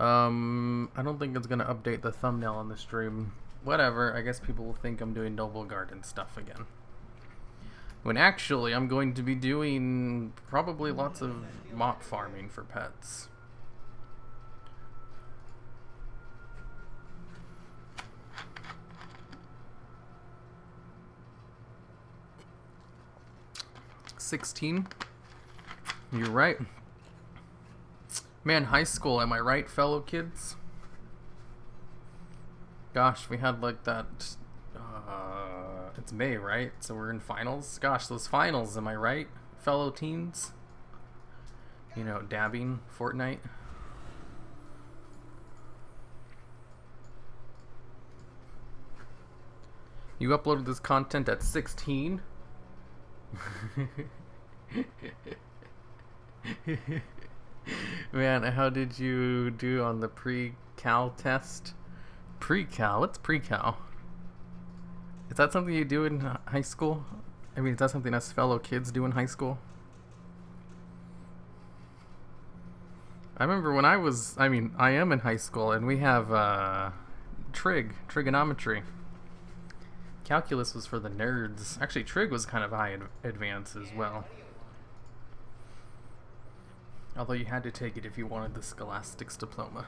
I don't think it's gonna update the thumbnail on the stream. Whatever, I guess people will think I'm doing Noble Garden stuff again. When actually, I'm going to be doing probably lots of mop farming for pets. "16? You're right. Man, high school, am I right, fellow kids? Gosh, we had like that... it's May, right? So we're in finals? Gosh, those finals, am I right, fellow teens? You know, dabbing, Fortnite. You uploaded this content at 16? Man, how did you do on the pre-cal test? Pre-cal? What's pre-cal? Is that something you do in high school? I mean, is that something us fellow kids do in high school? I remember when I am in high school, and we have trigonometry. Calculus was for the nerds. Actually, trig was kind of high advanced as well. Although you had to take it if you wanted the scholastics diploma.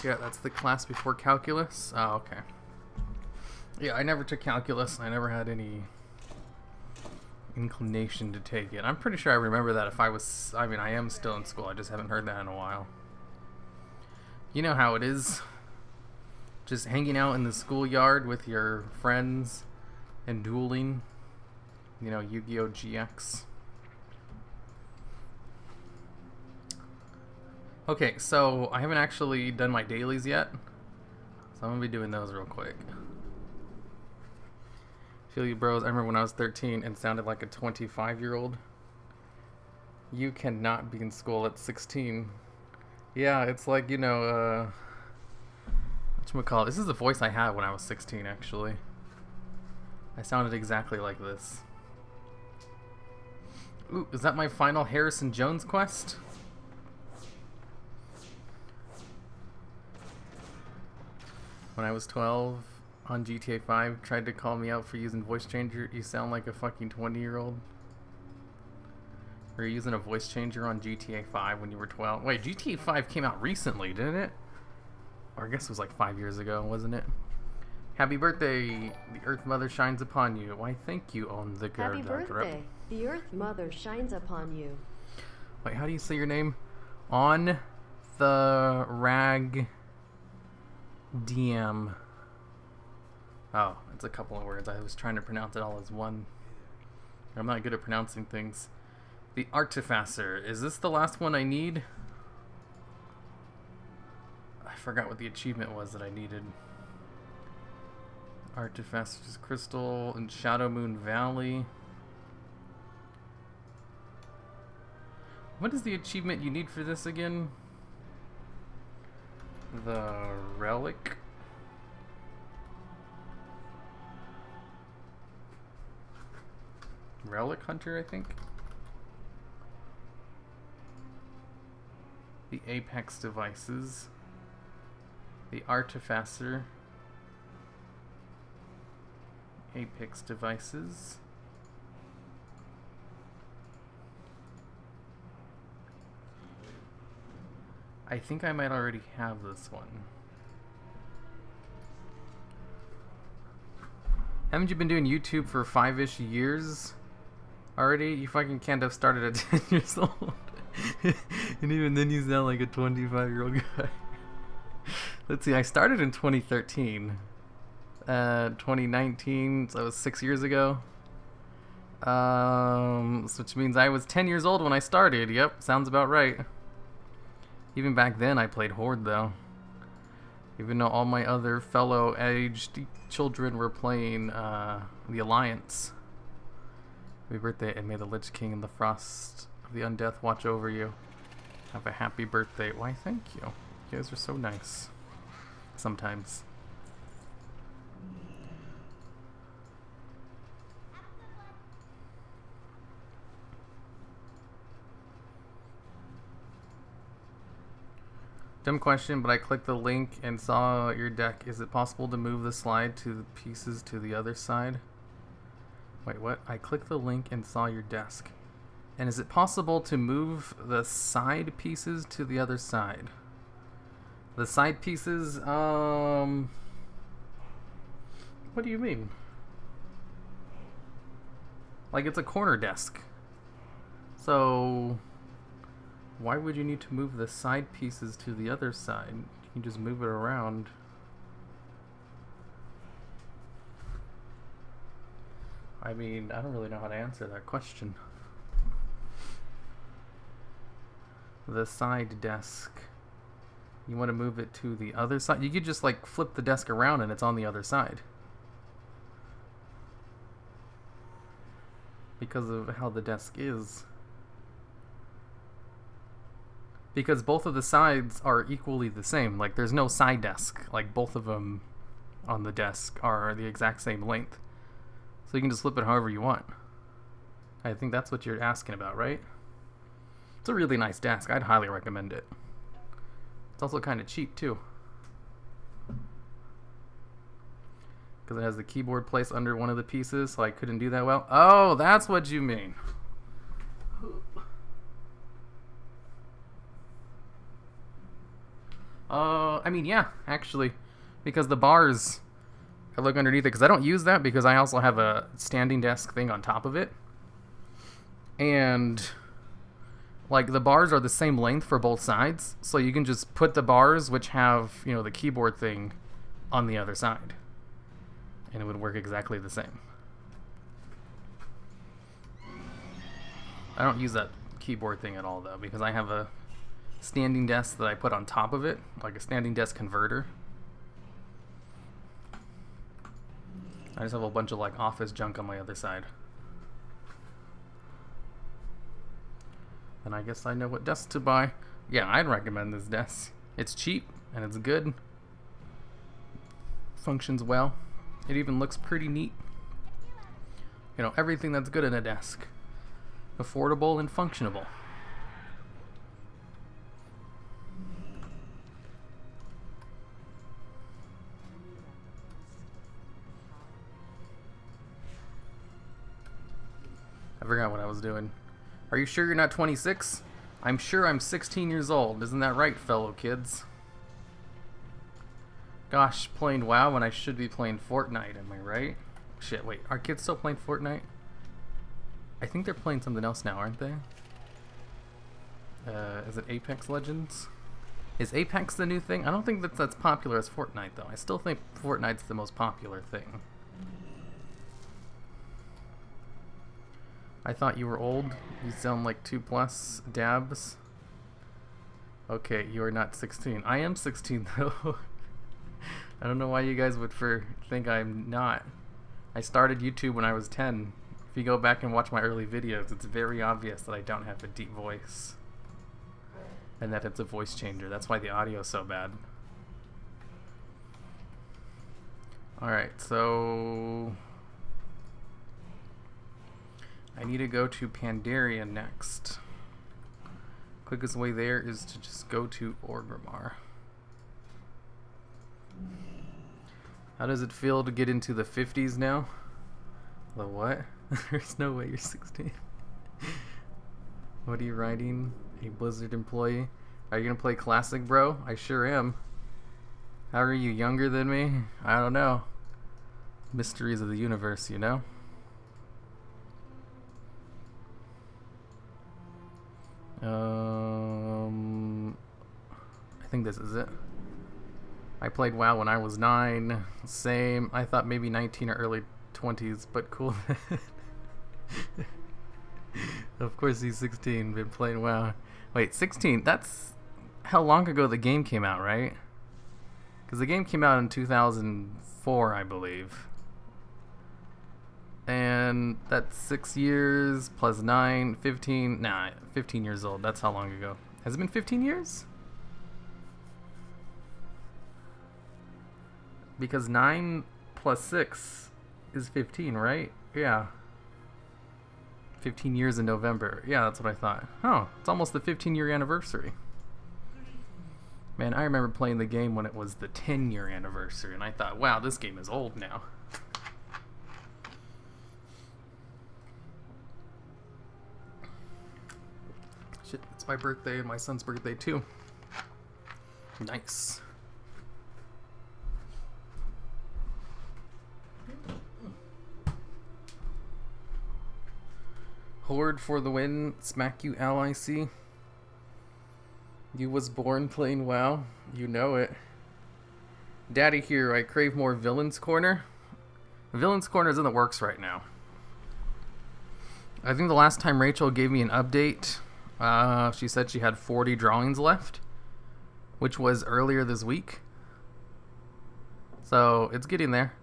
Yeah, that's the class before calculus. Oh, okay. Yeah, I never took calculus. I never had any inclination to take it. I'm pretty sure I remember that if I was... I mean, I am still in school. I just haven't heard that in a while. You know how it is. Just hanging out in the schoolyard with your friends and dueling. You know, Yu-Gi-Oh! GX. Okay, so I haven't actually done my dailies yet. So I'm going to be doing those real quick. Feel you, bros. I remember when I was 13 and sounded like a 25-year-old. You cannot be in school at 16. Yeah, it's like, you know, whatchamacallit. This is the voice I had when I was 16, actually. I sounded exactly like this. Ooh, is that my final Harrison Jones quest? When I was 12 on GTA 5, tried to call me out for using voice changer. You sound like a fucking 20-year-old. Were you using a voice changer on GTA 5 when you were 12? Wait, GTA 5 came out recently, didn't it? Or I guess it was like 5 years ago, wasn't it? Happy birthday, the Earth Mother shines upon you. Why, thank you on the Happy birthday, the Earth Mother shines upon you. Wait, how do you say your name? On the rag DM. Oh, it's a couple of words. I was trying to pronounce it all as one. I'm not good at pronouncing things. The Artificer. Is this the last one I need? I forgot what the achievement was that I needed. Artificer's Crystal in Shadow Moon Valley. What is the achievement you need for this again? The Relic? Relic Hunter, I think? The Apex Devices. The Artificer. Apex Devices. I think I might already have this one. Haven't you been doing YouTube for 5-ish years already? You fucking can't have started at 10 years old. And even then you sound like a 25-year-old guy. Let's see, I started in 2013. 2019, so that was 6 years ago. Which means I was 10 years old when I started. Yep, sounds about right. Even back then I played Horde though. Even though all my other fellow aged children were playing the Alliance. Happy birthday, and may the Lich King and the Frost of the Undeath watch over you. Have a happy birthday. Why, thank you. You guys are so nice. Sometimes. Dumb question, but I clicked the link and saw your deck. Is it possible to move the slide to the pieces to the other side? Wait, what? I clicked the link and saw your desk. And is it possible to move the side pieces to the other side? The side pieces, what do you mean? Like, it's a corner desk. So why would you need to move the side pieces to the other side? You can just move it around. I mean, I don't really know how to answer that question. The side desk. You want to move it to the other side? You could just like flip the desk around and it's on the other side. Because of how the desk is. Because both of the sides are equally the same. Like, there's no side desk. Like, both of them on the desk are the exact same length. So you can just flip it however you want. I think that's what you're asking about, right? It's a really nice desk. I'd highly recommend it. It's also kind of cheap, too. Because it has the keyboard placed under one of the pieces, so I couldn't do that well. Oh, that's what you mean. I mean, yeah, actually. Because the bars, I look underneath it, because I don't use that, because I also have a standing desk thing on top of it. And like, the bars are the same length for both sides, so you can just put the bars, which have, you know, the keyboard thing, on the other side. And it would work exactly the same. I don't use that keyboard thing at all, though, because I have a standing desk that I put on top of it, like a standing desk converter. I just have a bunch of like office junk on my other side. And I guess I know what desk to buy. Yeah, I'd recommend this desk. It's cheap and it's good. Functions well. It even looks pretty neat. You know, everything that's good in a desk. Affordable and functionable. I forgot what I was doing. Are you sure you're not 26? I'm sure I'm 16 years old. Isn't that right, fellow kids? Gosh, playing WoW when I should be playing Fortnite, am I right? Shit, wait, are kids still playing Fortnite? I think they're playing something else now, aren't they? Is it Apex Legends? Is Apex the new thing? I don't think that's as popular as Fortnite, though. I still think Fortnite's the most popular thing. I thought you were old. You sound like 2+ dabs. Okay, you are not 16. I am 16, though. I don't know why you guys would think I'm not. I started YouTube when I was 10. If you go back and watch my early videos, it's very obvious that I don't have a deep voice. And that it's a voice changer. That's why the audio is so bad. Alright, so I need to go to Pandaria next. Quickest way there is to just go to Orgrimmar. How does it feel to get into the 50s now? The what? There's no way you're 16. What are you writing? A Blizzard employee? Are you gonna play Classic, bro? I sure am. How are you, younger than me? I don't know. Mysteries of the universe, you know? I think this is it. I played WoW when I was 9. Same. I thought maybe 19 or early 20s, but cool. Of course he's 16, been playing WoW. Wait, 16? That's how long ago the game came out, right? Because the game came out in 2004, I believe. And that's 6 years plus 9, 15. Nah, 15 years old. That's how long ago. Has it been 15 years? Because 9 plus 6 is 15, right? Yeah. 15 years in November. Yeah, that's what I thought. Oh, it's almost the 15-year anniversary. Man, I remember playing the game when it was the 10-year anniversary, and I thought, wow, this game is old now. Shit, it's my birthday and my son's birthday too. Nice. Horde for the win. Smack you, LIC. You was born playing WoW. You know it. Daddy here, I crave more Villain's Corner. Villain's Corner is in the works right now. I think the last time Rachel gave me an update, she said she had 40 drawings left, which was earlier this week. So it's getting there.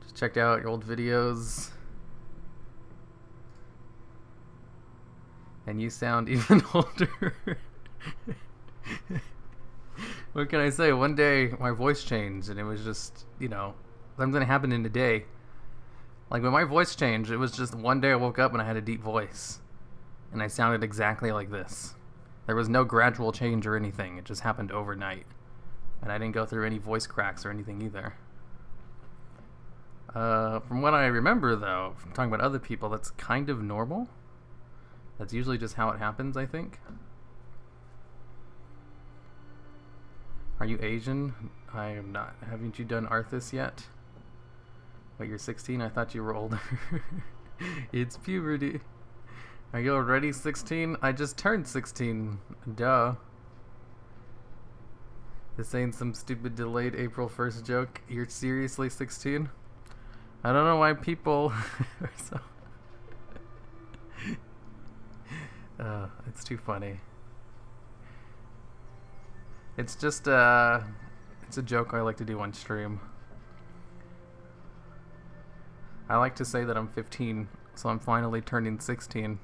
Just checked out your old videos. And you sound even older. What can I say? One day my voice changed and it was just, you know, something happened in a day. Like when my voice changed, it was just one day I woke up and I had a deep voice. And I sounded exactly like this. There was no gradual change or anything. It just happened overnight. And I didn't go through any voice cracks or anything either. From what I remember though, from talking about other people, that's kind of normal. That's usually just how it happens, I think. Are you Asian? I am not. Haven't you done Arthas yet? Wait, you're 16? I thought you were older. It's puberty. Are you already 16? I just turned 16. Duh. This ain't some stupid delayed April 1st joke. You're seriously 16? I don't know why people are so... it's too funny. It's just, it's a joke I like to do on stream. I like to say that I'm 15, so I'm finally turning 16.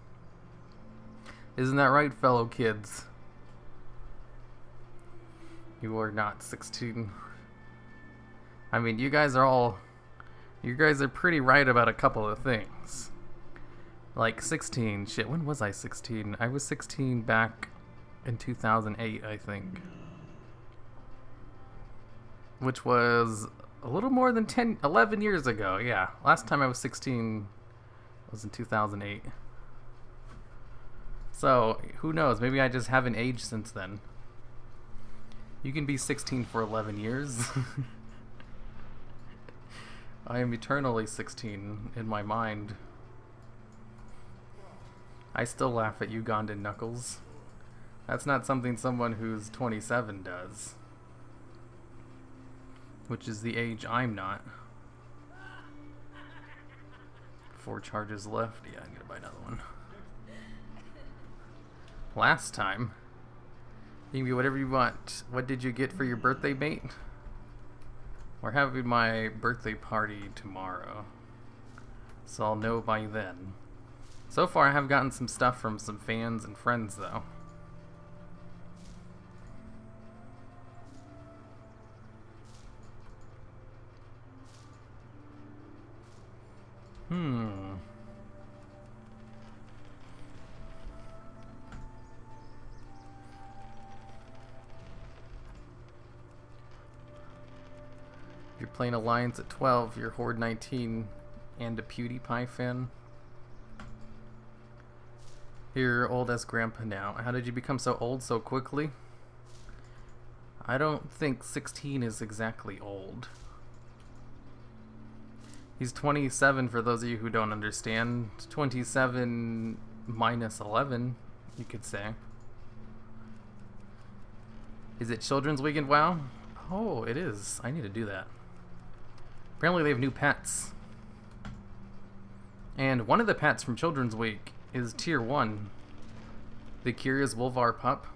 Isn't that right, fellow kids? You are not 16. I mean, you guys are pretty right about a couple of things. Like 16, shit, when was I 16? I was 16 back in 2008, I think. Which was a little more than 11 years ago, yeah. Last time I was 16 was in 2008. So, who knows, maybe I just haven't aged since then. You can be 16 for 11 years. I am eternally 16 in my mind. I still laugh at Ugandan knuckles. That's not something someone who's 27 does. Which is the age I'm not. 4 charges left. Yeah, I'm gonna buy another one. Last time. You can be whatever you want. What did you get for your birthday, mate? We're having my birthday party tomorrow. So I'll know by then. So far I have gotten some stuff from some fans and friends though. If you're playing Alliance at 12, you're Horde 19 and a PewDiePie fan. You're old as grandpa now. How did you become so old so quickly? I don't think 16 is exactly old. He's 27 for those of you who don't understand. 27 minus 11, you could say. Is it Children's Week in WoW? Oh, it is. I need to do that. Apparently they have new pets. And one of the pets from Children's Week is Tier 1. The Curious Wolvar pup.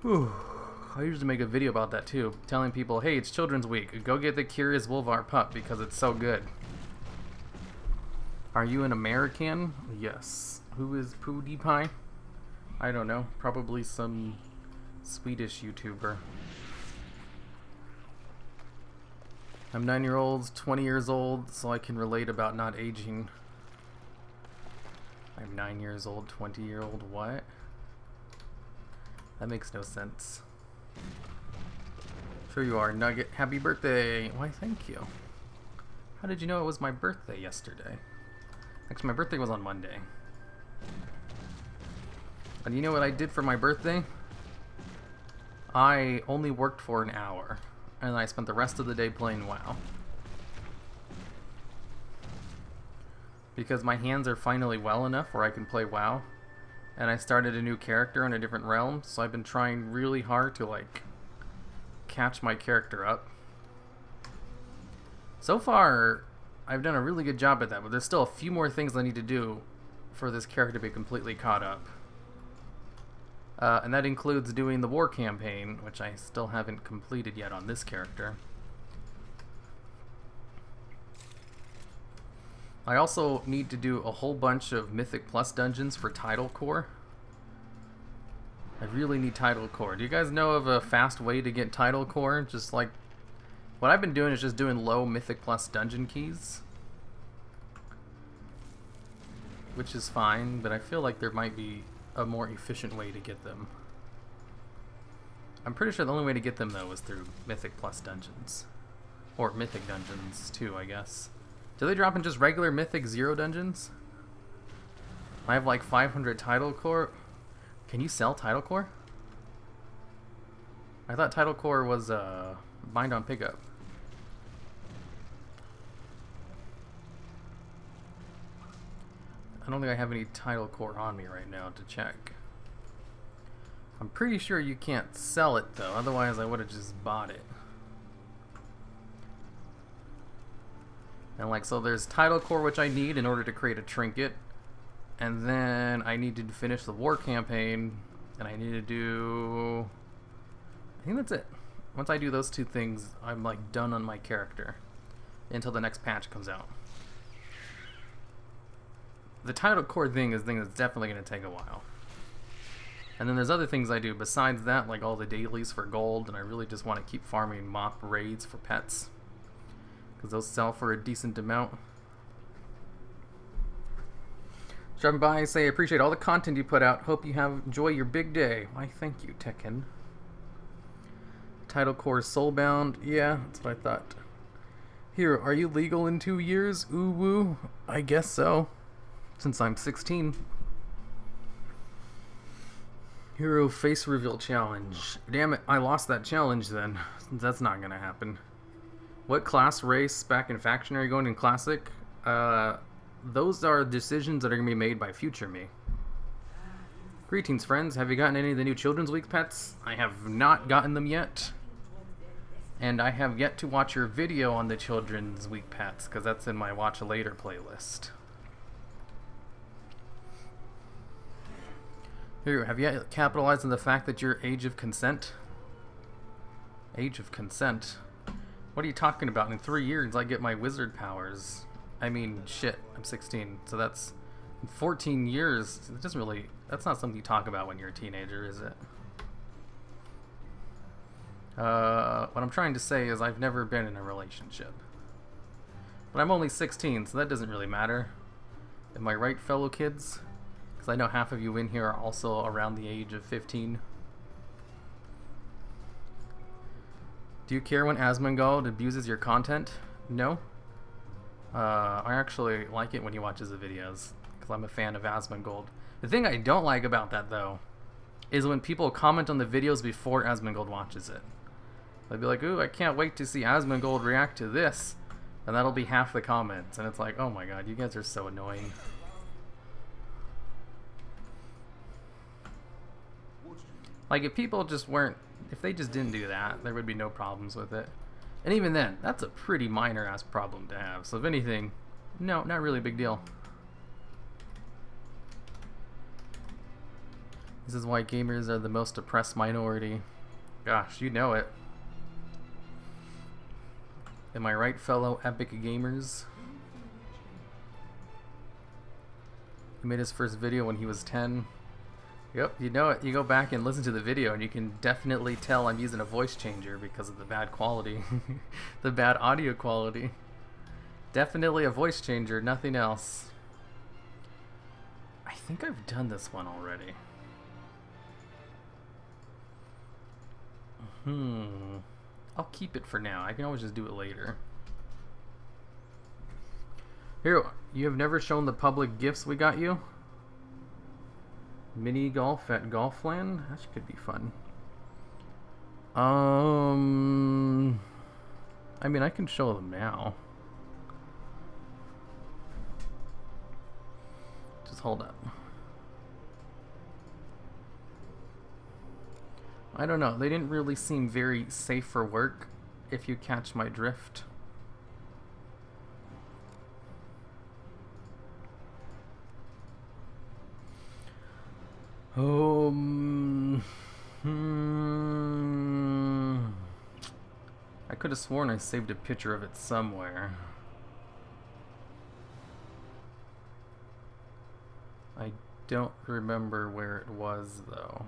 Whew. I usually make a video about that too, telling people, hey, it's Children's Week. Go get the Curious Wolvar pup because it's so good. Are you an American? Yes. Who is PewDiePie? I don't know. Probably some Swedish YouTuber. I'm 9-year-old, 20 years old, so I can relate about not aging. I'm 9 years old, 20-year-old, what? That makes no sense. Sure you are, Nugget. Happy birthday! Why, thank you. How did you know it was my birthday yesterday? Actually, my birthday was on Monday. And you know what I did for my birthday? I only worked for an hour, and I spent the rest of the day playing WoW. Because my hands are finally well enough where I can play WoW, and I started a new character in a different realm, so I've been trying really hard to, like, catch my character up. So far, I've done a really good job at that, but there's still a few more things I need to do for this character to be completely caught up. And that includes doing the war campaign, which I still haven't completed yet on this character. I also need to do a whole bunch of Mythic Plus dungeons for Title Core. I really need Title Core. Do you guys know of a fast way to get Title Core? Just like, what I've been doing is just doing low Mythic Plus dungeon keys. Which is fine, but I feel like there might be a more efficient way to get them. I'm pretty sure the only way to get them, though, is through Mythic Plus dungeons. Or Mythic dungeons, too, I guess. Do they drop in just regular Mythic 0 dungeons? I have like 500 Title Core. Can you sell Title Core? I thought Title Core was bind on pickup. I don't think I have any Title Core on me right now to check. I'm pretty sure you can't sell it though, otherwise I would have just bought it. And like, so there's Title Core, which I need in order to create a trinket. And then I need to finish the war campaign, and I need to do... I think that's it. Once I do those two things, I'm like done on my character until the next patch comes out. The Title Core thing is a thing that's definitely going to take a while. And then there's other things I do besides that, like all the dailies for gold, and I really just want to keep farming mop raids for pets, because those sell for a decent amount. Dropping by, say, appreciate all the content you put out. Hope you enjoy your big day. Why, thank you, Tekken. Title Core Soulbound. Yeah, that's what I thought. Here, are you legal in 2 years? Ooh woo. I guess so. Since I'm 16. Hero Face Reveal Challenge. Damn it, I lost that challenge then. That's not gonna happen. What class race back in Faction are you going in Classic? Those are decisions that are going to be made by future me. Greetings, friends. Have you gotten any of the new Children's Week pets? I have not gotten them yet. And I have yet to watch your video on the Children's Week pets, because that's in my Watch Later playlist. Here, have you capitalized on the fact that you're age of consent? Age of consent? What are you talking about? In 3 years, I get my wizard powers. I mean, shit, I'm 16, so that's 14 years. It doesn't really, that's not something you talk about when you're a teenager, is it? What I'm trying to say is I've never been in a relationship. But I'm only 16, so that doesn't really matter. Am I right, fellow kids? Because I know half of you in here are also around the age of 15. Do you care when Asmongold abuses your content? No. I actually like it when he watches the videos, because I'm a fan of Asmongold. The thing I don't like about that, though, is when people comment on the videos before Asmongold watches it. They'll be like, ooh, I can't wait to see Asmongold react to this. And that'll be half the comments. And it's like, oh my god, you guys are so annoying. Like, if people just weren't... If they just didn't do that, there would be no problems with it. And even then, that's a pretty minor-ass problem to have. So if anything, no, not really a big deal. This is why gamers are the most oppressed minority. Gosh, you know it. Am I right, fellow epic gamers? He made his first video when he was 10. Yep, you know it. You go back and listen to the video and you can definitely tell I'm using a voice changer because of the bad quality. The bad audio quality. Definitely a voice changer, nothing else. I think I've done this one already. I'll keep it for now. I can always just do it later. Here, you have never shown the public gifts we got you? Mini golf at Golfland? That could be fun. I mean, I can show them now. Just hold up. I don't know. They didn't really seem very safe for work, if you catch my drift. I could have sworn I saved a picture of it somewhere. I don't remember where it was, though.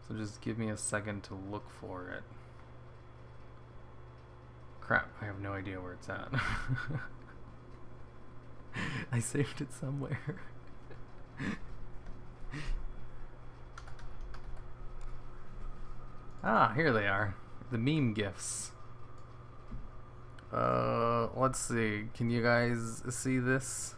So just give me a second to look for it. Crap, I have no idea where it's at. I saved it somewhere. Ah, here they are. The meme gifts. Let's see. Can you guys see this?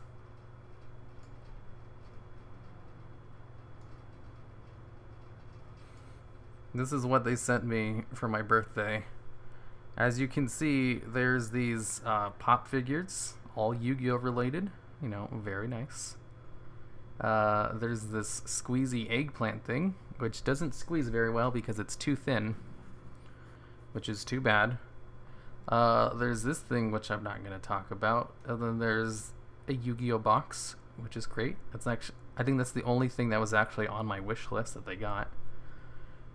This is what they sent me for my birthday. As you can see, there's these pop figures, all Yu-Gi-Oh related. You know, very nice. There's this squeezy eggplant thing, which doesn't squeeze very well because it's too thin, which is too bad. There's this thing, which I'm not going to talk about. And then there's a Yu-Gi-Oh box, which is great. That's actually, I think that's the only thing that was actually on my wish list that they got.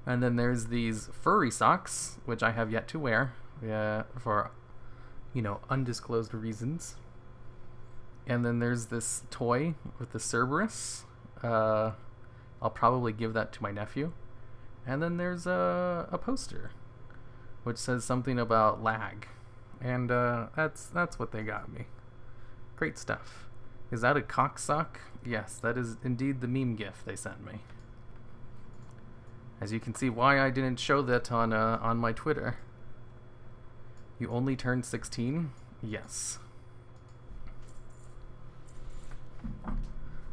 And then there's these furry socks, which I have yet to wear, for, you know, undisclosed reasons. And then there's this toy with the Cerberus. I'll probably give that to my nephew. And then there's a poster, which says something about lag. And that's what they got me. Great stuff. Is that a cock sock? Yes, that is indeed the meme gift they sent me. As you can see, why I didn't show that on my Twitter. You only turned 16? Yes.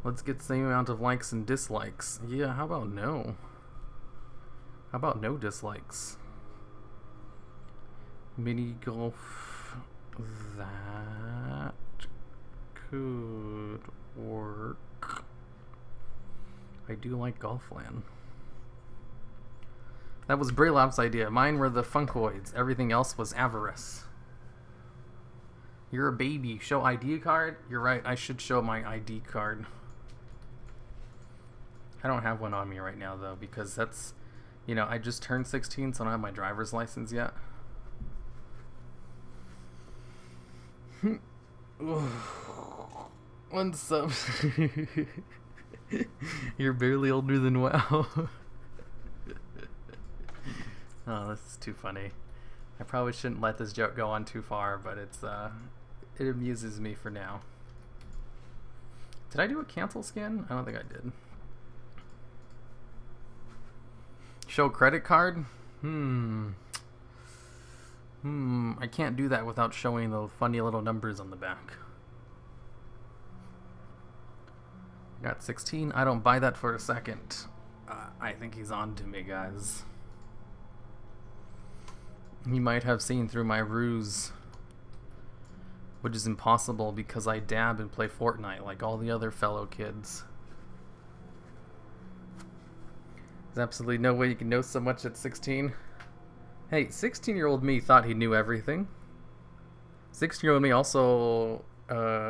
Let's get the same amount of likes and dislikes. Yeah, how about no? How about no dislikes? Mini golf. That could work. I do like Golfland. That was Braylop's idea. Mine were the Funkoids. Everything else was avarice. You're a baby. Show ID card? You're right. I should show my ID card. I don't have one on me right now, though, because that's, you know, I just turned 16, so I don't have my driver's license yet. One sub. You're barely older than WoW. Oh, this is too funny. I probably shouldn't let this joke go on too far, but it amuses me for now. Did I do a cancel skin? I don't think I did. Show credit card? I can't do that without showing the funny little numbers on the back. Got 16. I don't buy that for a second. I think he's on to me, guys. He might have seen through my ruse, which is impossible because I dab and play Fortnite like all the other fellow kids. There's absolutely no way you can know so much at 16. Hey, 16-year-old me thought he knew everything. 16-year-old me also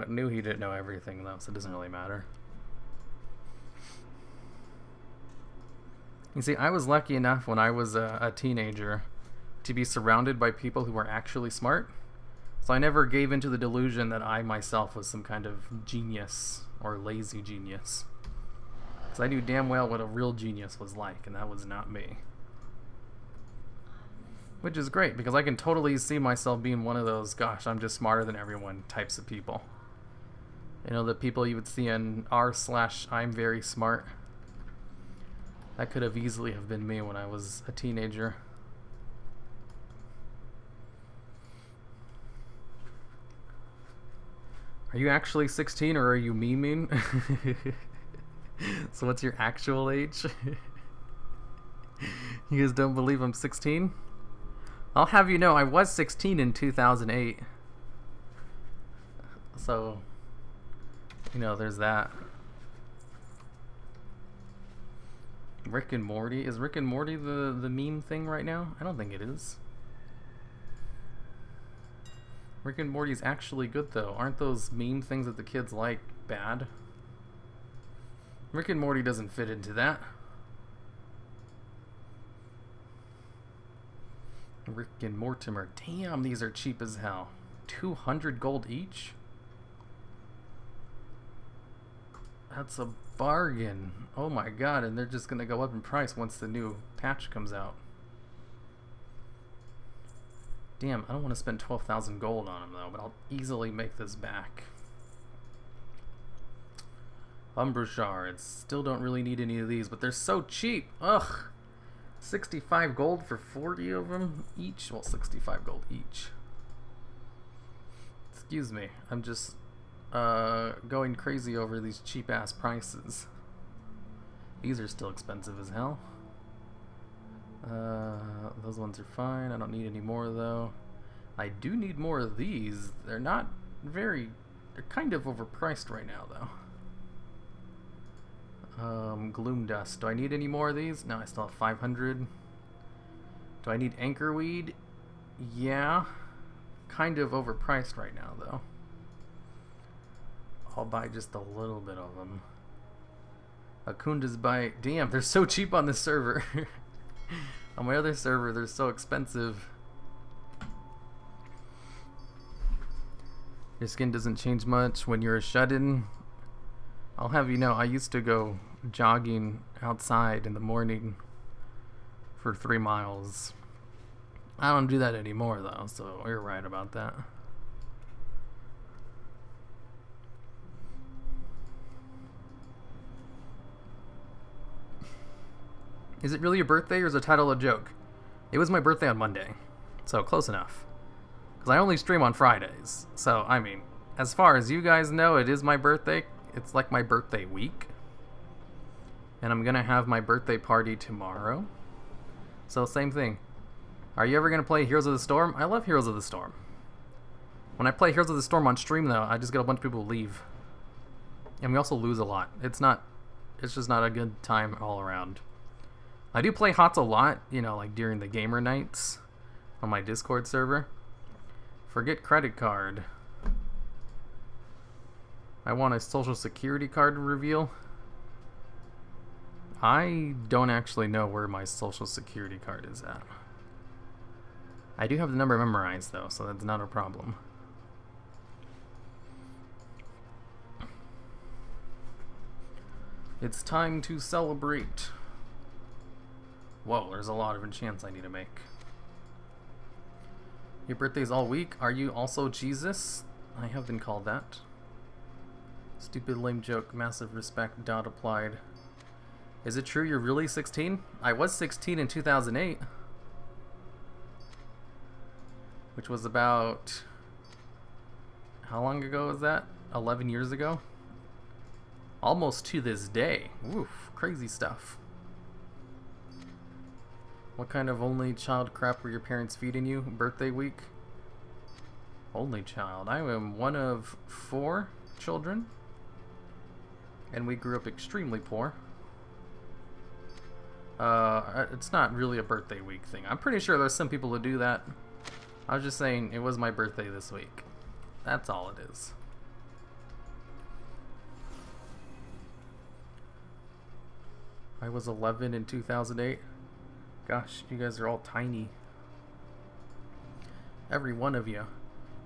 knew he didn't know everything, though, so it doesn't really matter. You see, I was lucky enough when I was a teenager to be surrounded by people who were actually smart. So I never gave into the delusion that I myself was some kind of genius or lazy genius. Because I knew damn well what a real genius was like, and that was not me. Which is great, because I can totally see myself being one of those, gosh, I'm just smarter than everyone types of people. You know, the people you would see in r/I'm very smart. That could have easily have been me when I was a teenager. Are you actually 16 or are you memeing? So what's your actual age? You guys don't believe I'm 16? I'll have you know I was 16 in 2008. So, you know, there's that. Rick and Morty. Is Rick and Morty the meme thing right now? I don't think it is. Rick and Morty's actually good though. Aren't those meme things that the kids like bad? Rick and Morty doesn't fit into that. Rick and Mortimer. Damn, these are cheap as hell. 200 gold each? That's a bargain. Oh my god, and they're just gonna go up in price once the new patch comes out. Damn, I don't want to spend 12,000 gold on them though, but I'll easily make this back. Umbra shards. Still don't really need any of these, but they're so cheap. Ugh. 65 gold for 40 of them each. Well, 65 gold each. Excuse me. I'm just going crazy over these cheap ass prices. These are still expensive as hell. Those ones are fine. I don't need any more though. I do need more of these. They're not very... They're kind of overpriced right now though. Gloom dust. Do I need any more of these? No, I still have 500. Do I need anchorweed? Yeah. Kind of overpriced right now though. I'll buy just a little bit of them. Akunda's bite. Damn, they're so cheap on this server. On my other server, they're so expensive. Your skin doesn't change much when you're a shut-in. I'll have you know, I used to go jogging outside in the morning for 3 miles. I don't do that anymore though, so you're right about that. Is it really your birthday or is the title a joke? It was my birthday on Monday, so close enough. Because I only stream on Fridays, so I mean, as far as you guys know, it is my birthday. It's like my birthday week. And I'm gonna have my birthday party tomorrow. So same thing. Are you ever gonna play Heroes of the Storm? I love Heroes of the Storm. When I play Heroes of the Storm on stream though, I just get a bunch of people leave. And we also lose a lot. It's just not a good time all around. I do play HOTS a lot, you know, like during the gamer nights on my Discord server. Forget credit card. I want a social security card reveal. I don't actually know where my social security card is at. I do have the number memorized though, so that's not a problem. It's time to celebrate. Whoa, there's a lot of enchants I need to make. Your birthday's all week. Are you also Jesus? I have been called that. Stupid lame joke. Massive respect. Dot applied. Is it true you're really 16? I was 16 in 2008. Which was about... How long ago was that? 11 years ago? Almost to this day. Oof, crazy stuff. What kind of only child crap were your parents feeding you? Birthday week? Only child. I am one of 4 children. And we grew up extremely poor. It's not really a birthday week thing. I'm pretty sure there's some people who do that. I was just saying it was my birthday this week. That's all it is. I was 11 in 2008. Gosh, you guys are all tiny. Every one of you.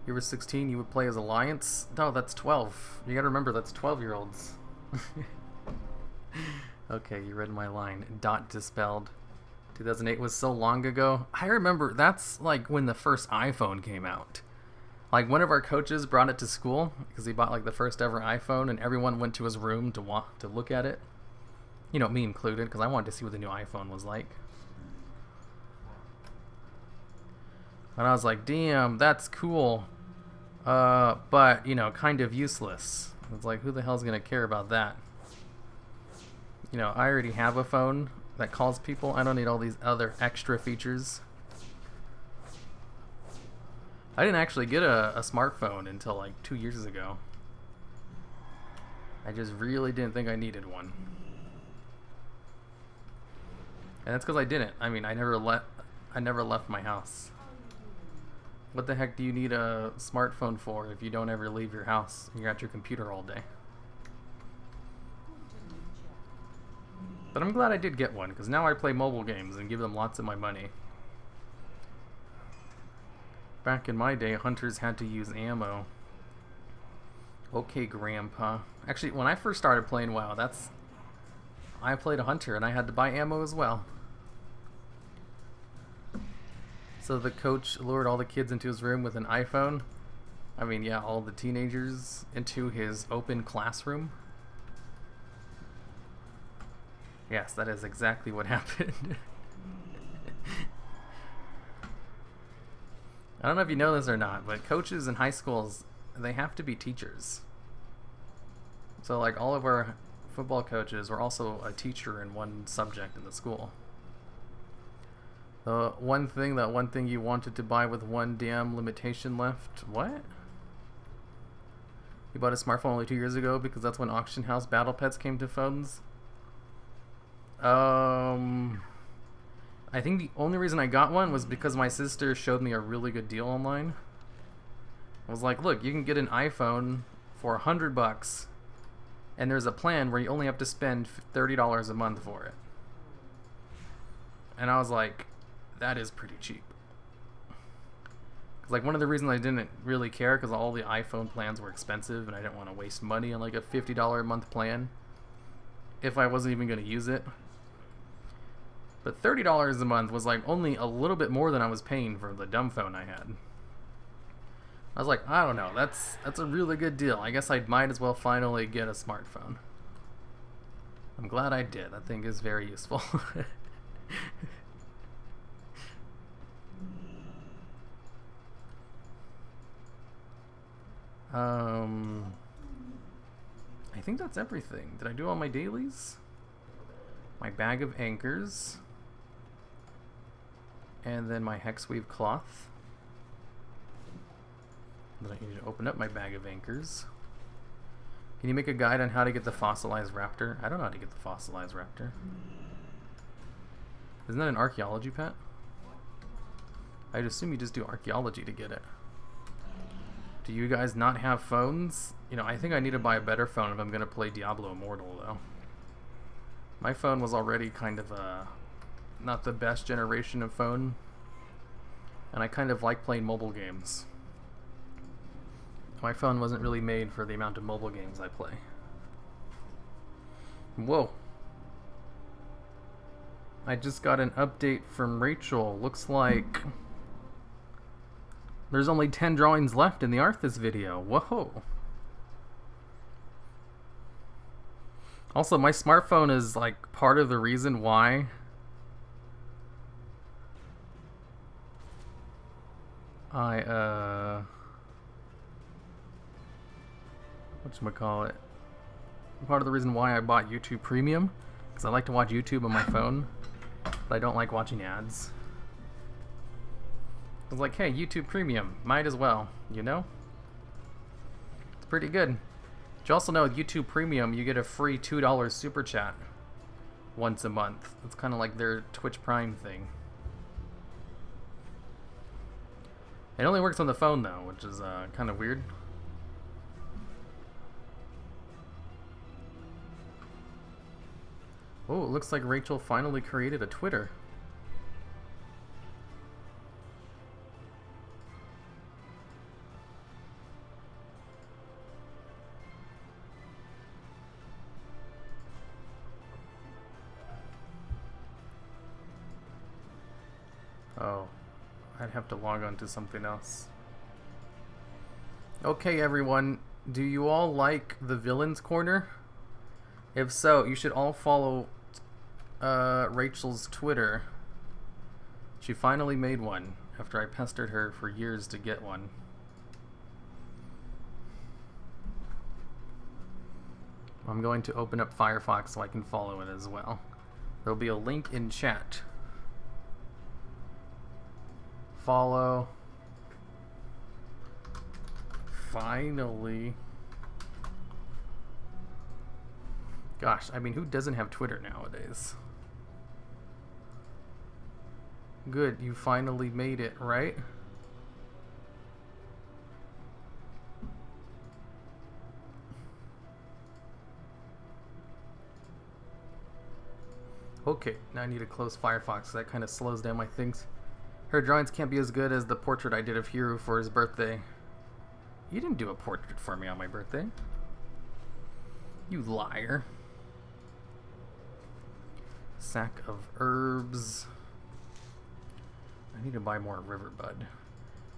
You were 16, you would play as Alliance? No, that's 12. You gotta remember, that's 12-year-olds. Okay, you read my line. Dot dispelled. 2008 was so long ago. I remember, that's like when the first iPhone came out. Like, one of our coaches brought it to school, because he bought like the first ever iPhone, and everyone went to his room to look at it. You know, me included, because I wanted to see what the new iPhone was like. And I was like, damn, that's cool. But, you know, kind of useless. It's like, who the hell's going to care about that? You know, I already have a phone that calls people. I don't need all these other extra features. I didn't actually get a smartphone until like 2 years ago. I just really didn't think I needed one. And that's because I didn't. I mean, I never left my house. What the heck do you need a smartphone for if you don't ever leave your house and you're at your computer all day? But I'm glad I did get one, because now I play mobile games and give them lots of my money. Back in my day, hunters had to use ammo. Okay, Grandpa. Actually, when I first started playing WoW, I played a hunter and I had to buy ammo as well. So the coach lured all the kids into his room with an iPhone. I mean, yeah, all the teenagers into his open classroom. Yes, that is exactly what happened. I don't know if you know this or not, but coaches in high schools, they have to be teachers. So like all of our football coaches were also a teacher in one subject in the school. The one thing you wanted to buy with one damn limitation left. What? You bought a smartphone only 2 years ago because that's when auction house battle pets came to phones? I think the only reason I got one was because my sister showed me a really good deal online. I was like, look, you can get an iPhone for $100, and there's a plan where you only have to spend $30 a month for it. And I was like, that is pretty cheap. Cause like one of the reasons I didn't really care, because all the iPhone plans were expensive, and I didn't want to waste money on like a $50 a month plan if I wasn't even going to use it. But $30 a month was like only a little bit more than I was paying for the dumb phone I had. I was like, I don't know, that's a really good deal. I guess I might as well finally get a smartphone. I'm glad I did. That thing is very useful. I think that's everything. Did I do all my dailies? My bag of anchors. And then my hexweave cloth. Then I need to open up my bag of anchors. Can you make a guide on how to get the fossilized raptor? I don't know how to get the fossilized raptor. Isn't that an archaeology pet? I'd assume you just do archaeology to get it. Do you guys not have phones? You know, I think I need to buy a better phone if I'm going to play Diablo Immortal, though. My phone was already kind of not the best generation of phone. And I kind of like playing mobile games. My phone wasn't really made for the amount of mobile games I play. Whoa. I just got an update from Rachel. Looks like there's only 10 drawings left in the Arthas video. Whoa. Also, my smartphone is like part of the reason why I whatchamacallit, part of the reason why I bought YouTube Premium, because I like to watch YouTube on my phone, but I don't like watching ads. I was like, hey, YouTube Premium, might as well, you know? It's pretty good. But you also know with YouTube Premium, you get a free $2 super chat once a month. It's kind of like their Twitch Prime thing. It only works on the phone though, which is kind of weird. Oh, it looks like Rachel finally created a Twitter. Oh, I'd have to log on to something else. Okay, everyone, do you all like the Villains Corner? If so, you should all follow Rachel's Twitter. She finally made one after I pestered her for years to get one. I'm going to open up Firefox so I can follow it as well. There'll be a link in chat. Follow. Finally. Gosh, I mean, who doesn't have Twitter nowadays? Good, you finally made it, right? Okay, now I need to close Firefox. That kind of slows down my things. Her drawings can't be as good as the portrait I did of Hiru for his birthday. You didn't do a portrait for me on my birthday. You liar. Sack of herbs. I need to buy more riverbud.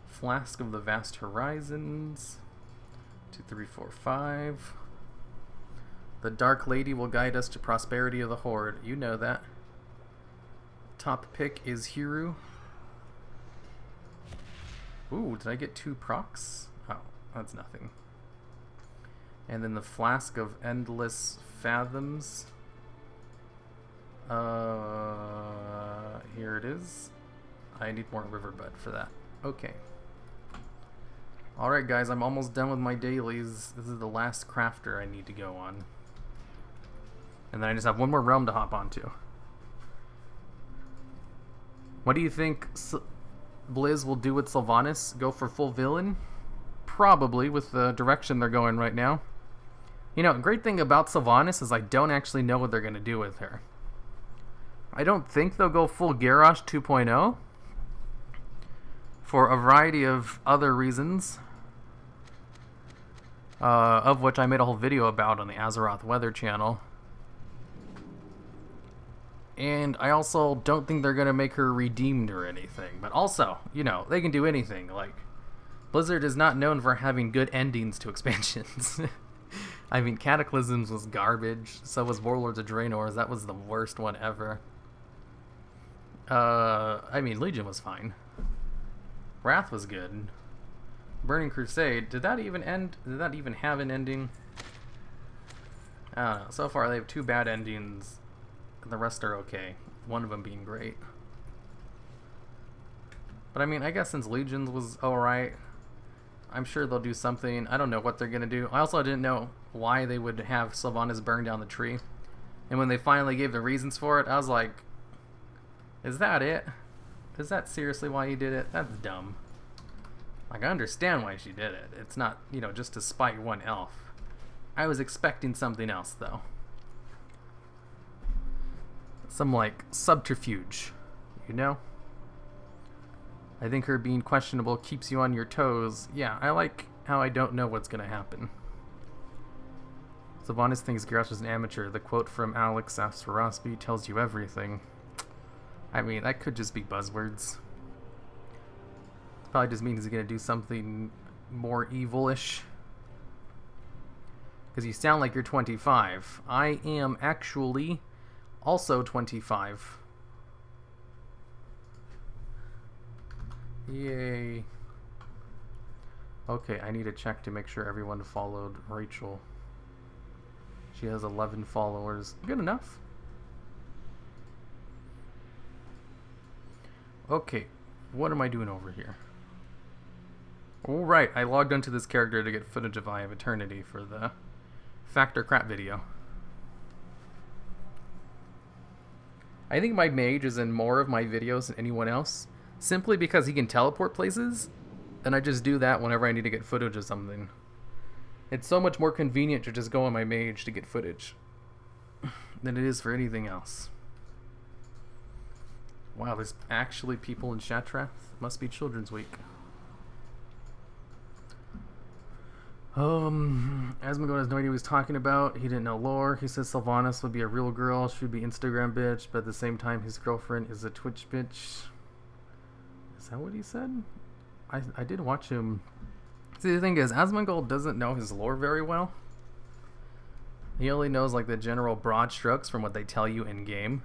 Flask of the vast horizons. 2, 3, 4, 5. The Dark Lady will guide us to prosperity of the Horde. You know that. Top pick is Hiru. Ooh, did I get 2 procs? Oh, that's nothing. And then the Flask of Endless Fathoms. Here it is. I need more riverbud for that. Okay. Alright guys, I'm almost done with my dailies. This is the last crafter I need to go on. And then I just have one more realm to hop onto. What do you think Blizz will do with Sylvanas? Go for full villain? Probably, with the direction they're going right now. You know, great thing about Sylvanas is I don't actually know what they're going to do with her. I don't think they'll go full Garrosh 2.0. For a variety of other reasons. Of which I made a whole video about on the Azeroth Weather channel. And I also don't think they're going to make her redeemed or anything. But also, you know, they can do anything. Like, Blizzard is not known for having good endings to expansions. I mean, Cataclysms was garbage. So was Warlords of Draenor. That was the worst one ever. I mean, Legion was fine. Wrath was good. Burning Crusade, did that even end? Did that even have an ending? I don't know. So far, they have 2 bad endings. And the rest are okay. One of them being great. But I mean, I guess since Legions was alright, I'm sure they'll do something. I don't know what they're going to do. I also didn't know why they would have Sylvanas burn down the tree. And when they finally gave the reasons for it, I was like, is that it? Is that seriously why you did it? That's dumb. Like, I understand why she did it. It's not, you know, just to spite one elf. I was expecting something else, though. Some, like, subterfuge, you know? I think her being questionable keeps you on your toes. Yeah, I like how I don't know what's going to happen. Sylvanas thinks Garrosh is an amateur. The quote from Alex Asfarosby tells you everything. I mean, that could just be buzzwords. Probably just means he's going to do something more evilish. Because you sound like you're 25. I am actually also 25. Yay. Okay, I need to check to make sure everyone followed Rachel. She has 11 followers. Good enough. Okay, what am I doing over here? Oh, right, I logged onto this character to get footage of Eye of Eternity for the Factor Crap video. I think my mage is in more of my videos than anyone else, simply because he can teleport places, and I just do that whenever I need to get footage of something. It's so much more convenient to just go on my mage to get footage than it is for anything else. Wow, there's actually people in Shatrath? Must be Children's Week. Asmongold has no idea what he was talking about. He didn't know lore. He says Sylvanas would be a real girl. She would be Instagram bitch, but at the same time his girlfriend is a Twitch bitch. Is that what he said? I did watch him. See, the thing is, Asmongold doesn't know his lore very well. He only knows like the general broad strokes from what they tell you in game.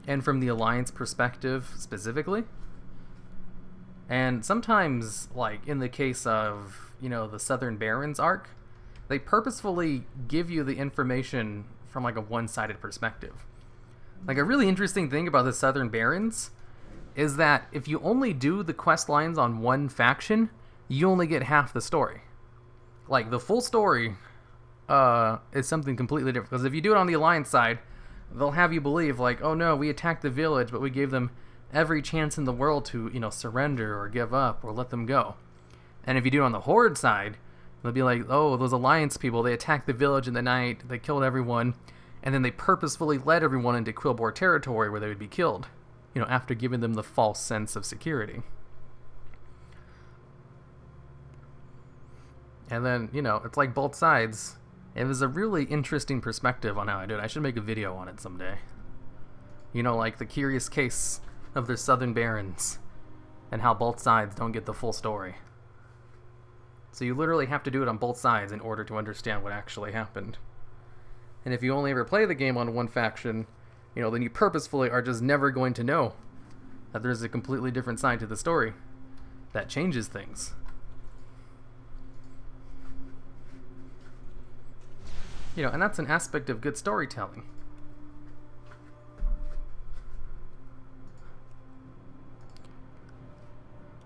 and from the Alliance perspective specifically. And sometimes, like in the case of, you know, the Southern Barrens arc, they purposefully give you the information from like a one-sided perspective. Like a really interesting thing about the Southern Barrens is that if you only do the quest lines on one faction, you only get half the story. Like the full story is something completely different. Because if you do it on the Alliance side, they'll have you believe like, oh no, we attacked the village, but we gave them every chance in the world to, you know, surrender or give up or let them go. And if you do it on the Horde side, they'll be like, oh, those Alliance people, they attacked the village in the night, they killed everyone, and then they purposefully led everyone into Quillbore territory where they would be killed, you know, after giving them the false sense of security. And then, you know, it's like both sides. It was a really interesting perspective on how I do it. I should make a video on it someday. You know, like the curious case of the Southern Barrens and how both sides don't get the full story. So you literally have to do it on both sides in order to understand what actually happened. And if you only ever play the game on one faction, you know, then you purposefully are just never going to know that there's a completely different side to the story that changes things. You know, and that's an aspect of good storytelling.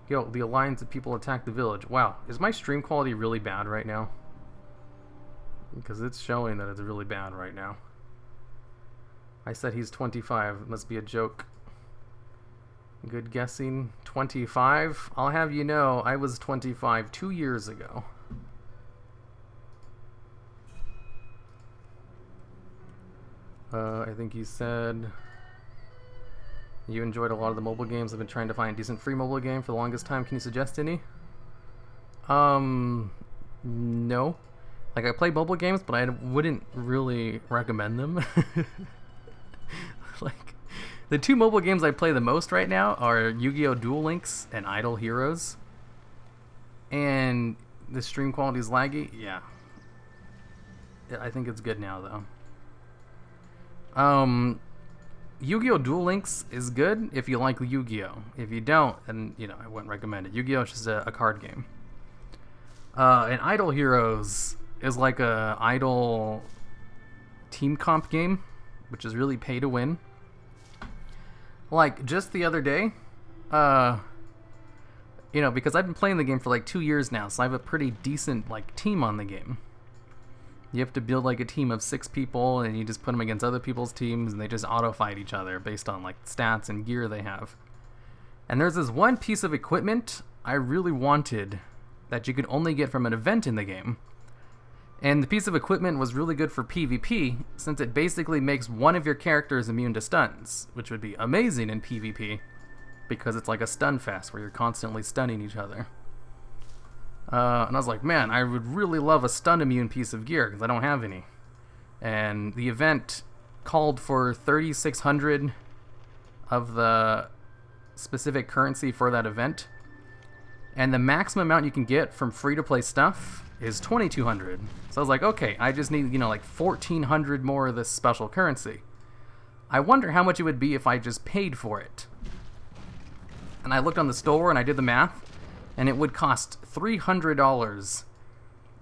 Yo, the Alliance of people attack the village. Wow, is my stream quality really bad right now? Because it's showing that it's really bad right now. I said he's 25. It must be a joke. Good guessing. 25? I'll have you know, I was 25 2 years ago. I think he said you enjoyed a lot of the mobile games. I've been trying to find a decent free mobile game for the longest time. Can you suggest any? No. Like, I play mobile games, but I wouldn't really recommend them. Like, the two mobile games I play the most right now are Yu-Gi-Oh! Duel Links and Idle Heroes. And the stream quality is laggy? Yeah. I think it's good now, though. Yu-Gi-Oh! Duel Links is good if you like Yu-Gi-Oh! If you don't, then, you know, I wouldn't recommend it. Yu-Gi-Oh! is just a card game. And Idle Heroes is like a idle team comp game, which is really pay to win. Like, just the other day, you know, because I've been playing the game for like 2 years now, so I have a pretty decent, like, team on the game. You have to build like a team of 6 people, and you just put them against other people's teams, and they just auto-fight each other based on like stats and gear they have. And there's this one piece of equipment I really wanted that you could only get from an event in the game. And the piece of equipment was really good for PvP, since it basically makes one of your characters immune to stuns, which would be amazing in PvP, because it's like a stun fest where you're constantly stunning each other. And I was like, man, I would really love a stun immune piece of gear, because I don't have any. And the event called for 3,600 of the specific currency for that event. And the maximum amount you can get from free-to-play stuff is 2,200. So I was like, okay, I just need, you know, like 1,400 more of this special currency. I wonder how much it would be if I just paid for it. And I looked on the store and I did the math, and it would cost $300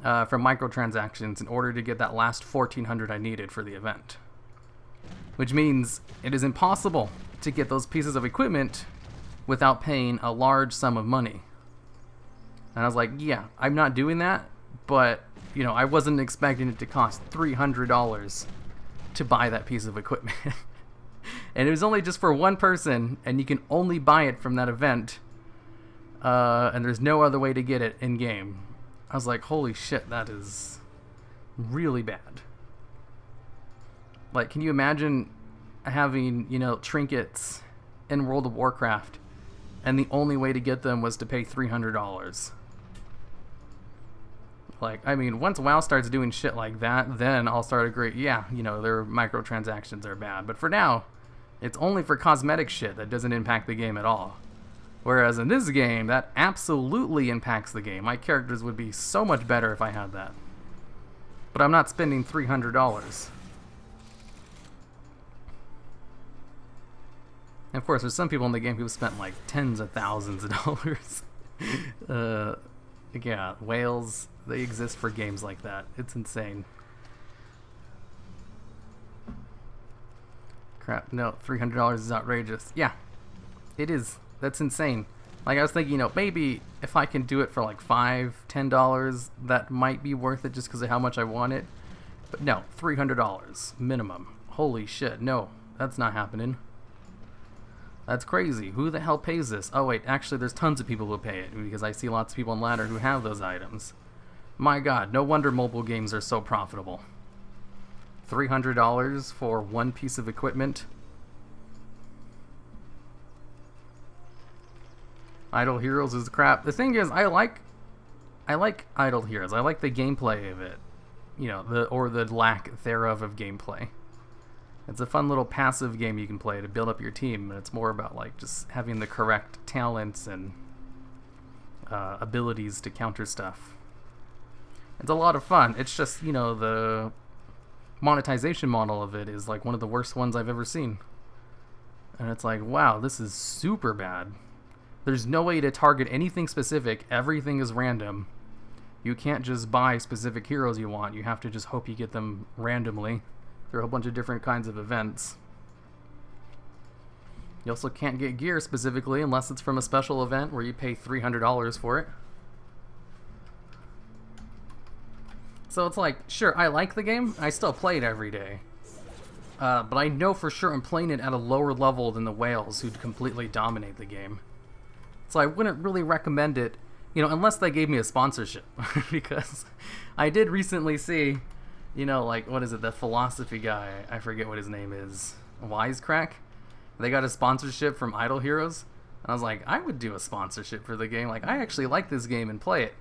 from microtransactions in order to get that last 1,400 I needed for the event. Which means it is impossible to get those pieces of equipment without paying a large sum of money. And I was like, yeah, I'm not doing that, but, you know, I wasn't expecting it to cost $300 to buy that piece of equipment. And it was only just for one person, and you can only buy it from that event. And there's no other way to get it in-game. I was like, holy shit, that is really bad. Like, can you imagine having, you know, trinkets in World of Warcraft, and the only way to get them was to pay $300? Like, I mean, once WoW starts doing shit like that, then I'll start agreeing, yeah, you know, their microtransactions are bad. But for now, it's only for cosmetic shit that doesn't impact the game at all. Whereas in this game, that absolutely impacts the game. My characters would be so much better if I had that. But I'm not spending $300. of course, there's some people in the game who spent like tens of thousands of dollars. Yeah, whales, they exist for games like that. It's insane. Crap, no, $300 is outrageous. Yeah, it is. That's insane. Like, I was thinking, maybe if I can do it for like $5, $10, that might be worth it just because of how much I want it. But no, $300 minimum. Holy shit, no, that's not happening. That's crazy. Who the hell pays this? Oh wait, actually there's tons of people who pay it because I see lots of people on Ladder who have those items. My god, no wonder mobile games are so profitable. $300 for one piece of equipment. Idle Heroes is crap. The thing is, I like Idle Heroes. I like the gameplay of it. Or the lack thereof of gameplay. It's a fun little passive game you can play to build up your team, and it's more about like just having the correct talents and abilities to counter stuff. It's a lot of fun. It's just, the monetization model of it is like one of the worst ones I've ever seen. And it's like, wow, this is super bad. There's no way to target anything specific. Everything is random. You can't just buy specific heroes you want. You have to just hope you get them randomly. There are a whole bunch of different kinds of events. You also can't get gear specifically unless it's from a special event where you pay $300 for it. So it's like, sure, I like the game. I still play it every day. But I know for sure I'm playing it at a lower level than the whales who'd completely dominate the game. So I wouldn't really recommend it, unless they gave me a sponsorship. Because I did recently see... what is it, the philosophy guy, I forget what his name is, Wisecrack? They got a sponsorship from Idle Heroes, and I was like, I would do a sponsorship for the game. Like, I actually like this game and play it.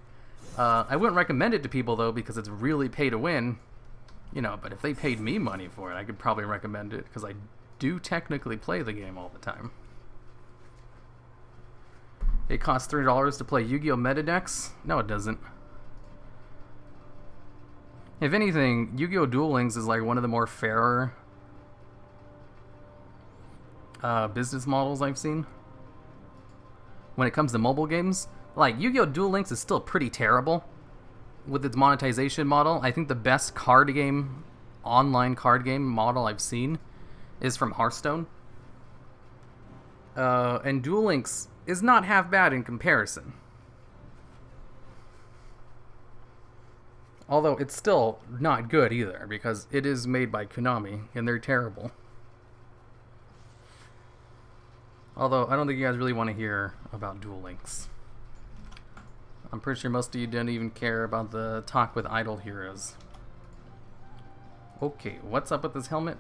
I wouldn't recommend it to people, though, because it's really pay to win, but if they paid me money for it, I could probably recommend it, because I do technically play the game all the time. It costs $3 to play Yu-Gi-Oh! Meta decks? No, it doesn't. If anything, Yu-Gi-Oh! Duel Links is like one of the more fairer business models I've seen. When it comes to mobile games, like Yu-Gi-Oh! Duel Links is still pretty terrible with its monetization model. I think the best online card game model I've seen is from Hearthstone. And Duel Links is not half bad in comparison. Although it's still not good either, because it is made by Konami, and they're terrible. Although, I don't think you guys really want to hear about Duel Links. I'm pretty sure most of you don't even care about the talk with Idle Heroes. Okay, what's up with this helmet?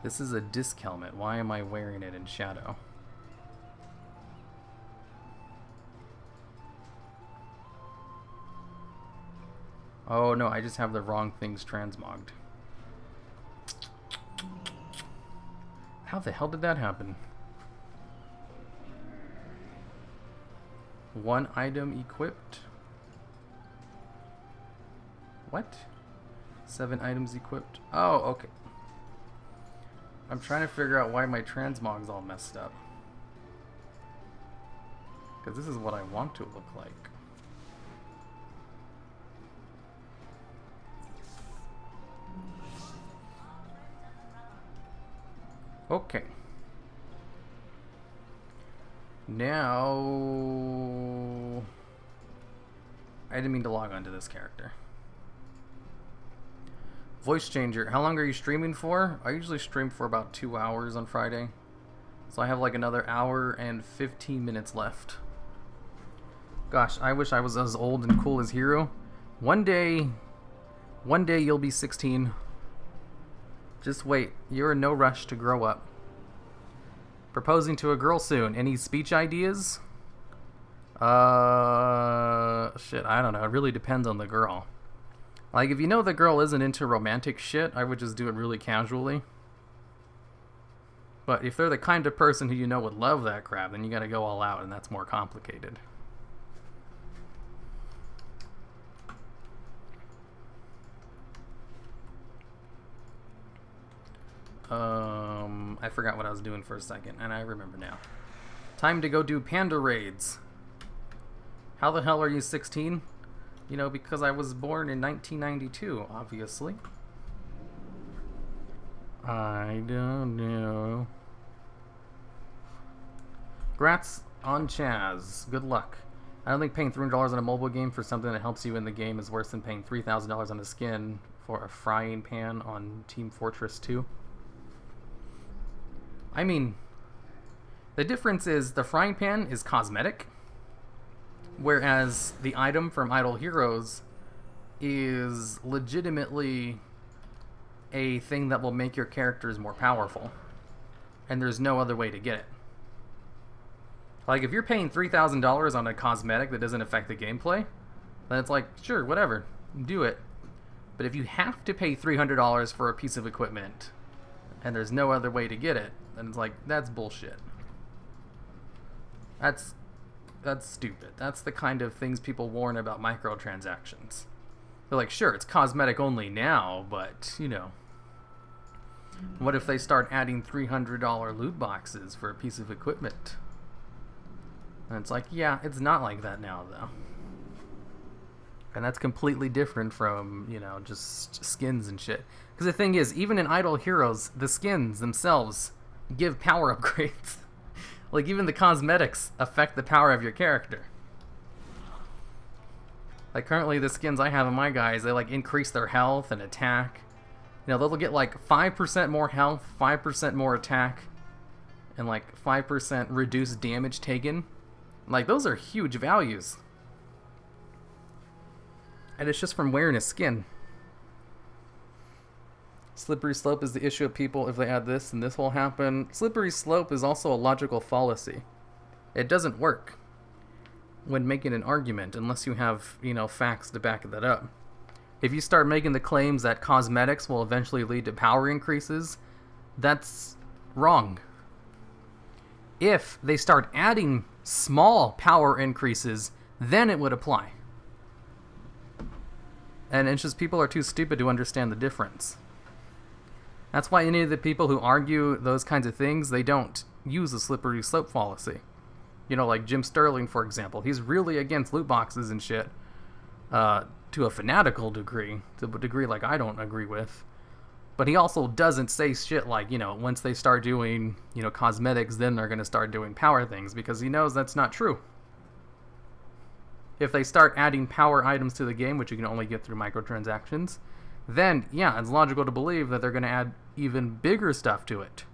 This is a disc helmet. Why am I wearing it in shadow? Oh no, I just have the wrong things transmogged. How the hell did that happen? One item equipped? What? 7 items equipped? Oh, okay. I'm trying to figure out why my transmog's all messed up. Because this is what I want to look like. Okay. Now... I didn't mean to log on to this character. Voice changer. How long are you streaming for? I usually stream for about 2 hours on Friday. So I have like another hour and 15 minutes left. Gosh, I wish I was as old and cool as Hero. One day you'll be 16. Just wait. You're in no rush to grow up. Proposing to a girl soon. Any speech ideas? Shit, I don't know. It really depends on the girl. Like, if you know the girl isn't into romantic shit, I would just do it really casually. But if they're the kind of person who you know would love that crap, then you gotta go all out, and that's more complicated. I forgot what I was doing for a second, and I remember now. Time to go do panda raids. How the hell are you 16? You know, because I was born in 1992, obviously. I don't know. Grats on Chaz. Good luck. I don't think paying $300 on a mobile game for something that helps you in the game is worse than paying $3,000 on a skin for a frying pan on Team Fortress 2. I mean, the difference is the frying pan is cosmetic, whereas the item from Idle Heroes is legitimately a thing that will make your characters more powerful. And there's no other way to get it. Like, if you're paying $3,000 on a cosmetic that doesn't affect the gameplay, then it's like, sure, whatever, do it. But if you have to pay $300 for a piece of equipment, and there's no other way to get it, then it's like, that's bullshit. That's stupid. That's the kind of things people warn about microtransactions. They're like, sure, it's cosmetic only now, but, you know, what if they start adding $300 loot boxes for a piece of equipment? And it's like, yeah, it's not like that now, though. And that's completely different from, you know, just skins and shit. Because the thing is, even in Idle Heroes, the skins themselves give power upgrades. Like, even the cosmetics affect the power of your character. Like, currently the skins I have on my guys, they, like, increase their health and attack. You know, they'll get, like, 5% more health, 5% more attack, and, like, 5% reduced damage taken. Like, those are huge values. And it's just from wearing a skin. Slippery slope is the issue of people. If they add this, then this will happen. Slippery slope is also a logical fallacy. It doesn't work when making an argument unless you have, you know, facts to back that up. If you start making the claims that cosmetics will eventually lead to power increases, that's wrong. If they start adding small power increases, then it would apply. And it's just people are too stupid to understand the difference. That's why any of the people who argue those kinds of things, they don't use a slippery slope fallacy. You know, like Jim Sterling, for example. He's really against loot boxes and shit to a fanatical degree, to a degree like I don't agree with. But he also doesn't say shit like, you know, once they start doing, you know, cosmetics, then they're going to start doing power things, because he knows that's not true. If they start adding power items to the game, which you can only get through microtransactions, then, yeah, it's logical to believe that they're going to add even bigger stuff to it.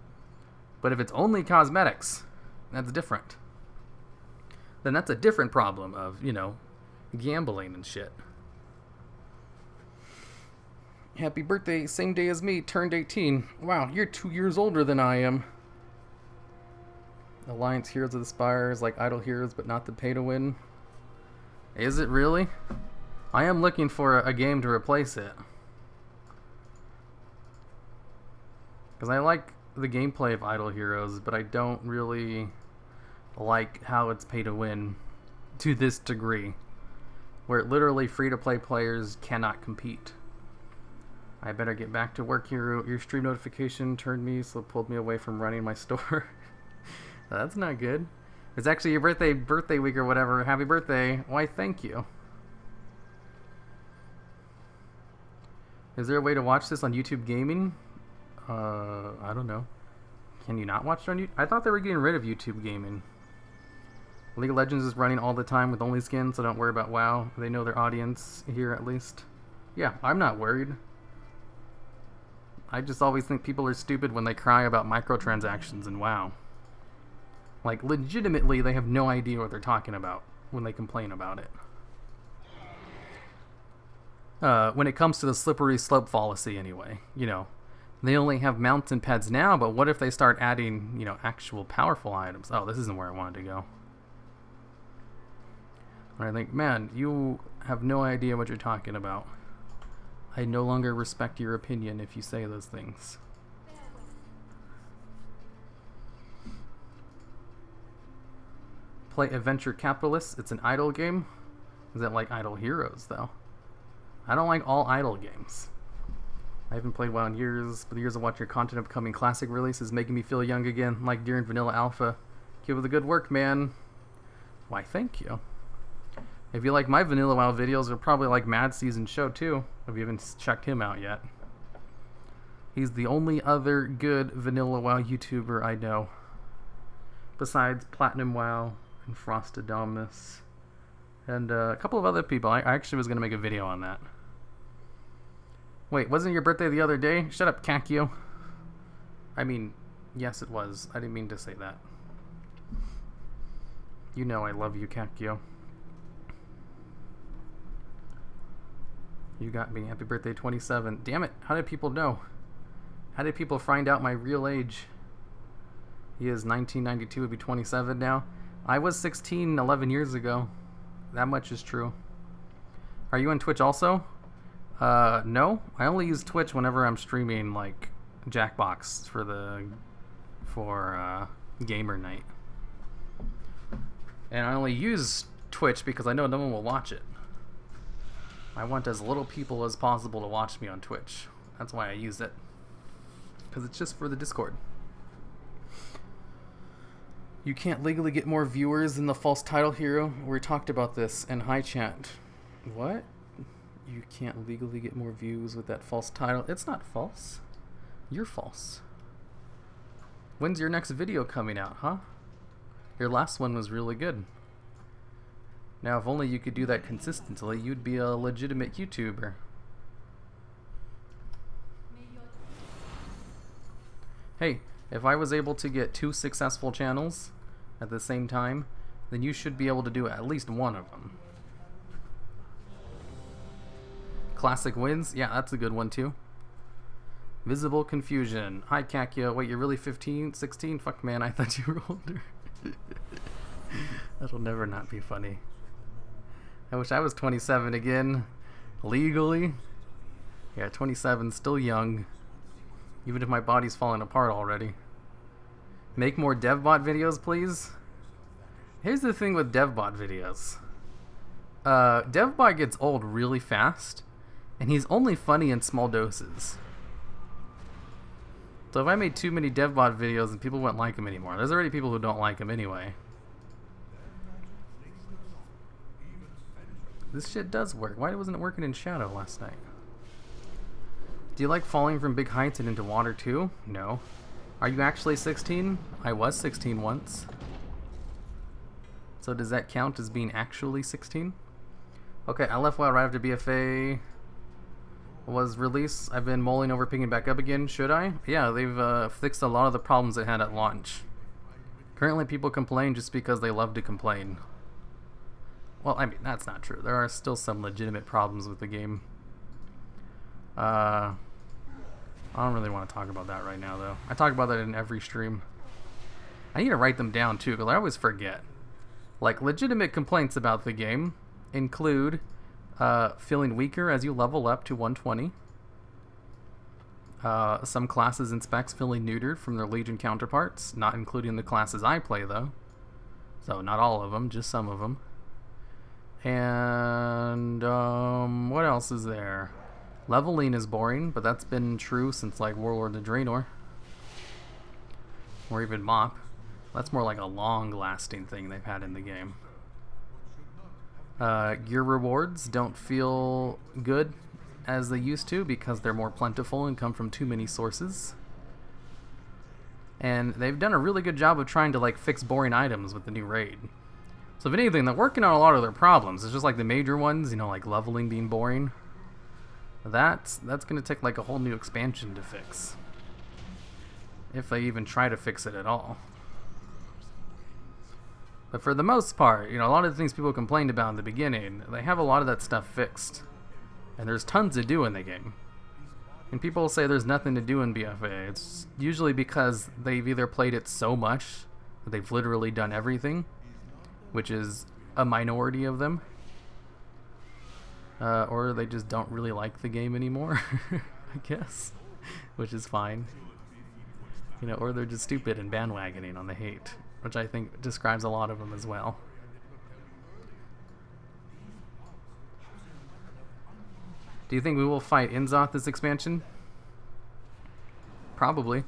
But if it's only cosmetics, that's different. Then that's a different problem of, you know, gambling and shit. Happy birthday, same day as me, turned 18. Wow, you're 2 years older than I am. Alliance Heroes of the Spire is like Idle Heroes, but not the pay-to-win. Is it really? I am looking for a game to replace it. Because I like the gameplay of Idle Heroes, but I don't really like how it's pay-to-win to this degree, where literally free-to-play players cannot compete. I better get back to work here. Your stream notification turned me, so it pulled me away from running my store. That's not good. It's actually your birthday week or whatever. Happy birthday. Why, thank you. Is there a way to watch this on YouTube Gaming? I don't know. Can you not watch it on YouTube? I thought they were getting rid of YouTube Gaming. League of Legends is running all the time with only skins, so don't worry about WoW. They know their audience here, at least. Yeah, I'm not worried. I just always think people are stupid when they cry about microtransactions in WoW. Like, legitimately, they have no idea what they're talking about when they complain about it. When it comes to the slippery slope fallacy, anyway, you know, they only have mounts and pads now, but what if they start adding, you know, actual powerful items? Oh, this isn't where I wanted to go. And I think, man, you have no idea what you're talking about. I no longer respect your opinion if you say those things. Play Adventure Capitalist. It's an idle game. Is it like Idle Heroes, though? I don't like all idle games. I haven't played WoW in years, but the years of watching your content upcoming classic release is making me feel young again, like during Vanilla Alpha. Keep up the good work, man. Why, thank you. If you like my Vanilla WoW videos, you'll probably like Mad Season's show too, if you haven't checked him out yet. He's the only other good Vanilla WoW YouTuber I know. Besides Platinum WoW and Frostadamus. And a couple of other people. I actually was going to make a video on that. Wait, wasn't your birthday the other day? Shut up, Kakio. I mean, yes it was. I didn't mean to say that. You know I love you, Kakio. You got me. Happy birthday, 27. Damn it, how did people know? How did people find out my real age? He is 1992, would be 27 now. I was 16 11 years ago. That much is true. Are you on Twitch also? No. I only use Twitch whenever I'm streaming, like, Jackbox for Gamer Night. And I only use Twitch because I know no one will watch it. I want as little people as possible to watch me on Twitch. That's why I use it. Because it's just for the Discord. You can't legally get more viewers than the false title hero. We talked about this in Hi Chat. What? You can't legally get more views with that false title? It's not false. You're false. When's your next video coming out, huh? Your last one was really good. Now, if only you could do that consistently, you'd be a legitimate YouTuber. Hey, if I was able to get 2 successful channels at the same time, then you should be able to do at least one of them. Classic wins? Yeah, that's a good one too. Visible confusion. Hi, Kakio. Wait, you're really 15? 16? Fuck, man, I thought you were older. That'll never not be funny. I wish I was 27 again. Legally. Yeah, 27, still young. Even if my body's falling apart already. Make more DevBot videos, please. Here's the thing with DevBot videos. DevBot gets old really fast, and he's only funny in small doses. So if I made too many DevBot videos, and people wouldn't like him anymore. There's already people who don't like him anyway. This shit does work. Why wasn't it working in Shadow last night? Do you like falling from big heights and into water too? No. Are you actually 16? I was 16 once. So does that count as being actually 16? Okay, I left WoW right after BFA was released. I've been mulling over picking back up again. Should I? Yeah, they've fixed a lot of the problems it had at launch. Currently people complain just because they love to complain. Well, I mean, that's not true. There are still some legitimate problems with the game. I don't really want to talk about that right now, though. I talk about that in every stream. I need to write them down, too, because I always forget. Like, legitimate complaints about the game include feeling weaker as you level up to 120. Some classes and specs feeling neutered from their Legion counterparts, not including the classes I play, though. So, not all of them, just some of them. And, what else is there? Leveling is boring, but that's been true since, like, Warlord of Draenor. Or even Mop. That's more like a long-lasting thing they've had in the game. Gear rewards don't feel good as they used to because they're more plentiful and come from too many sources. And they've done a really good job of trying to, like, fix boring items with the new raid. So if anything, they're working on a lot of their problems. It's just like the major ones, you know, like leveling being boring. That's going to take like a whole new expansion to fix. If they even try to fix it at all. But for the most part, you know, a lot of the things people complained about in the beginning, they have a lot of that stuff fixed. And there's tons to do in the game. And people say there's nothing to do in BFA. It's usually because they've either played it so much that they've literally done everything, which is a minority of them. Or they just don't really like the game anymore, I guess, which is fine. You know, or they're just stupid and bandwagoning on the hate, which I think describes a lot of them as well. Do you think we will fight Inzoth this expansion? Probably.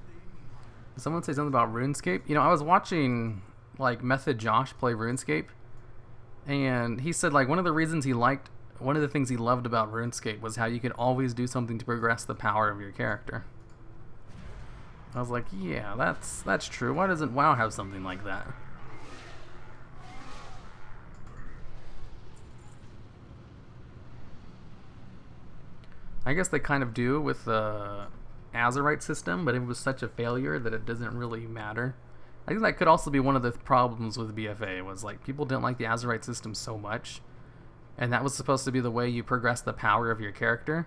Did someone say something about RuneScape? You know, I was watching like Method Josh play RuneScape, and he said like one of the things he loved about RuneScape was how you could always do something to progress the power of your character. I was like, yeah, that's true. Why doesn't WoW have something like that? I guess they kind of do with the Azerite system, but it was such a failure that it doesn't really matter. I think that could also be one of the problems with BFA, was like people didn't like the Azerite system so much, and that was supposed to be the way you progress the power of your character.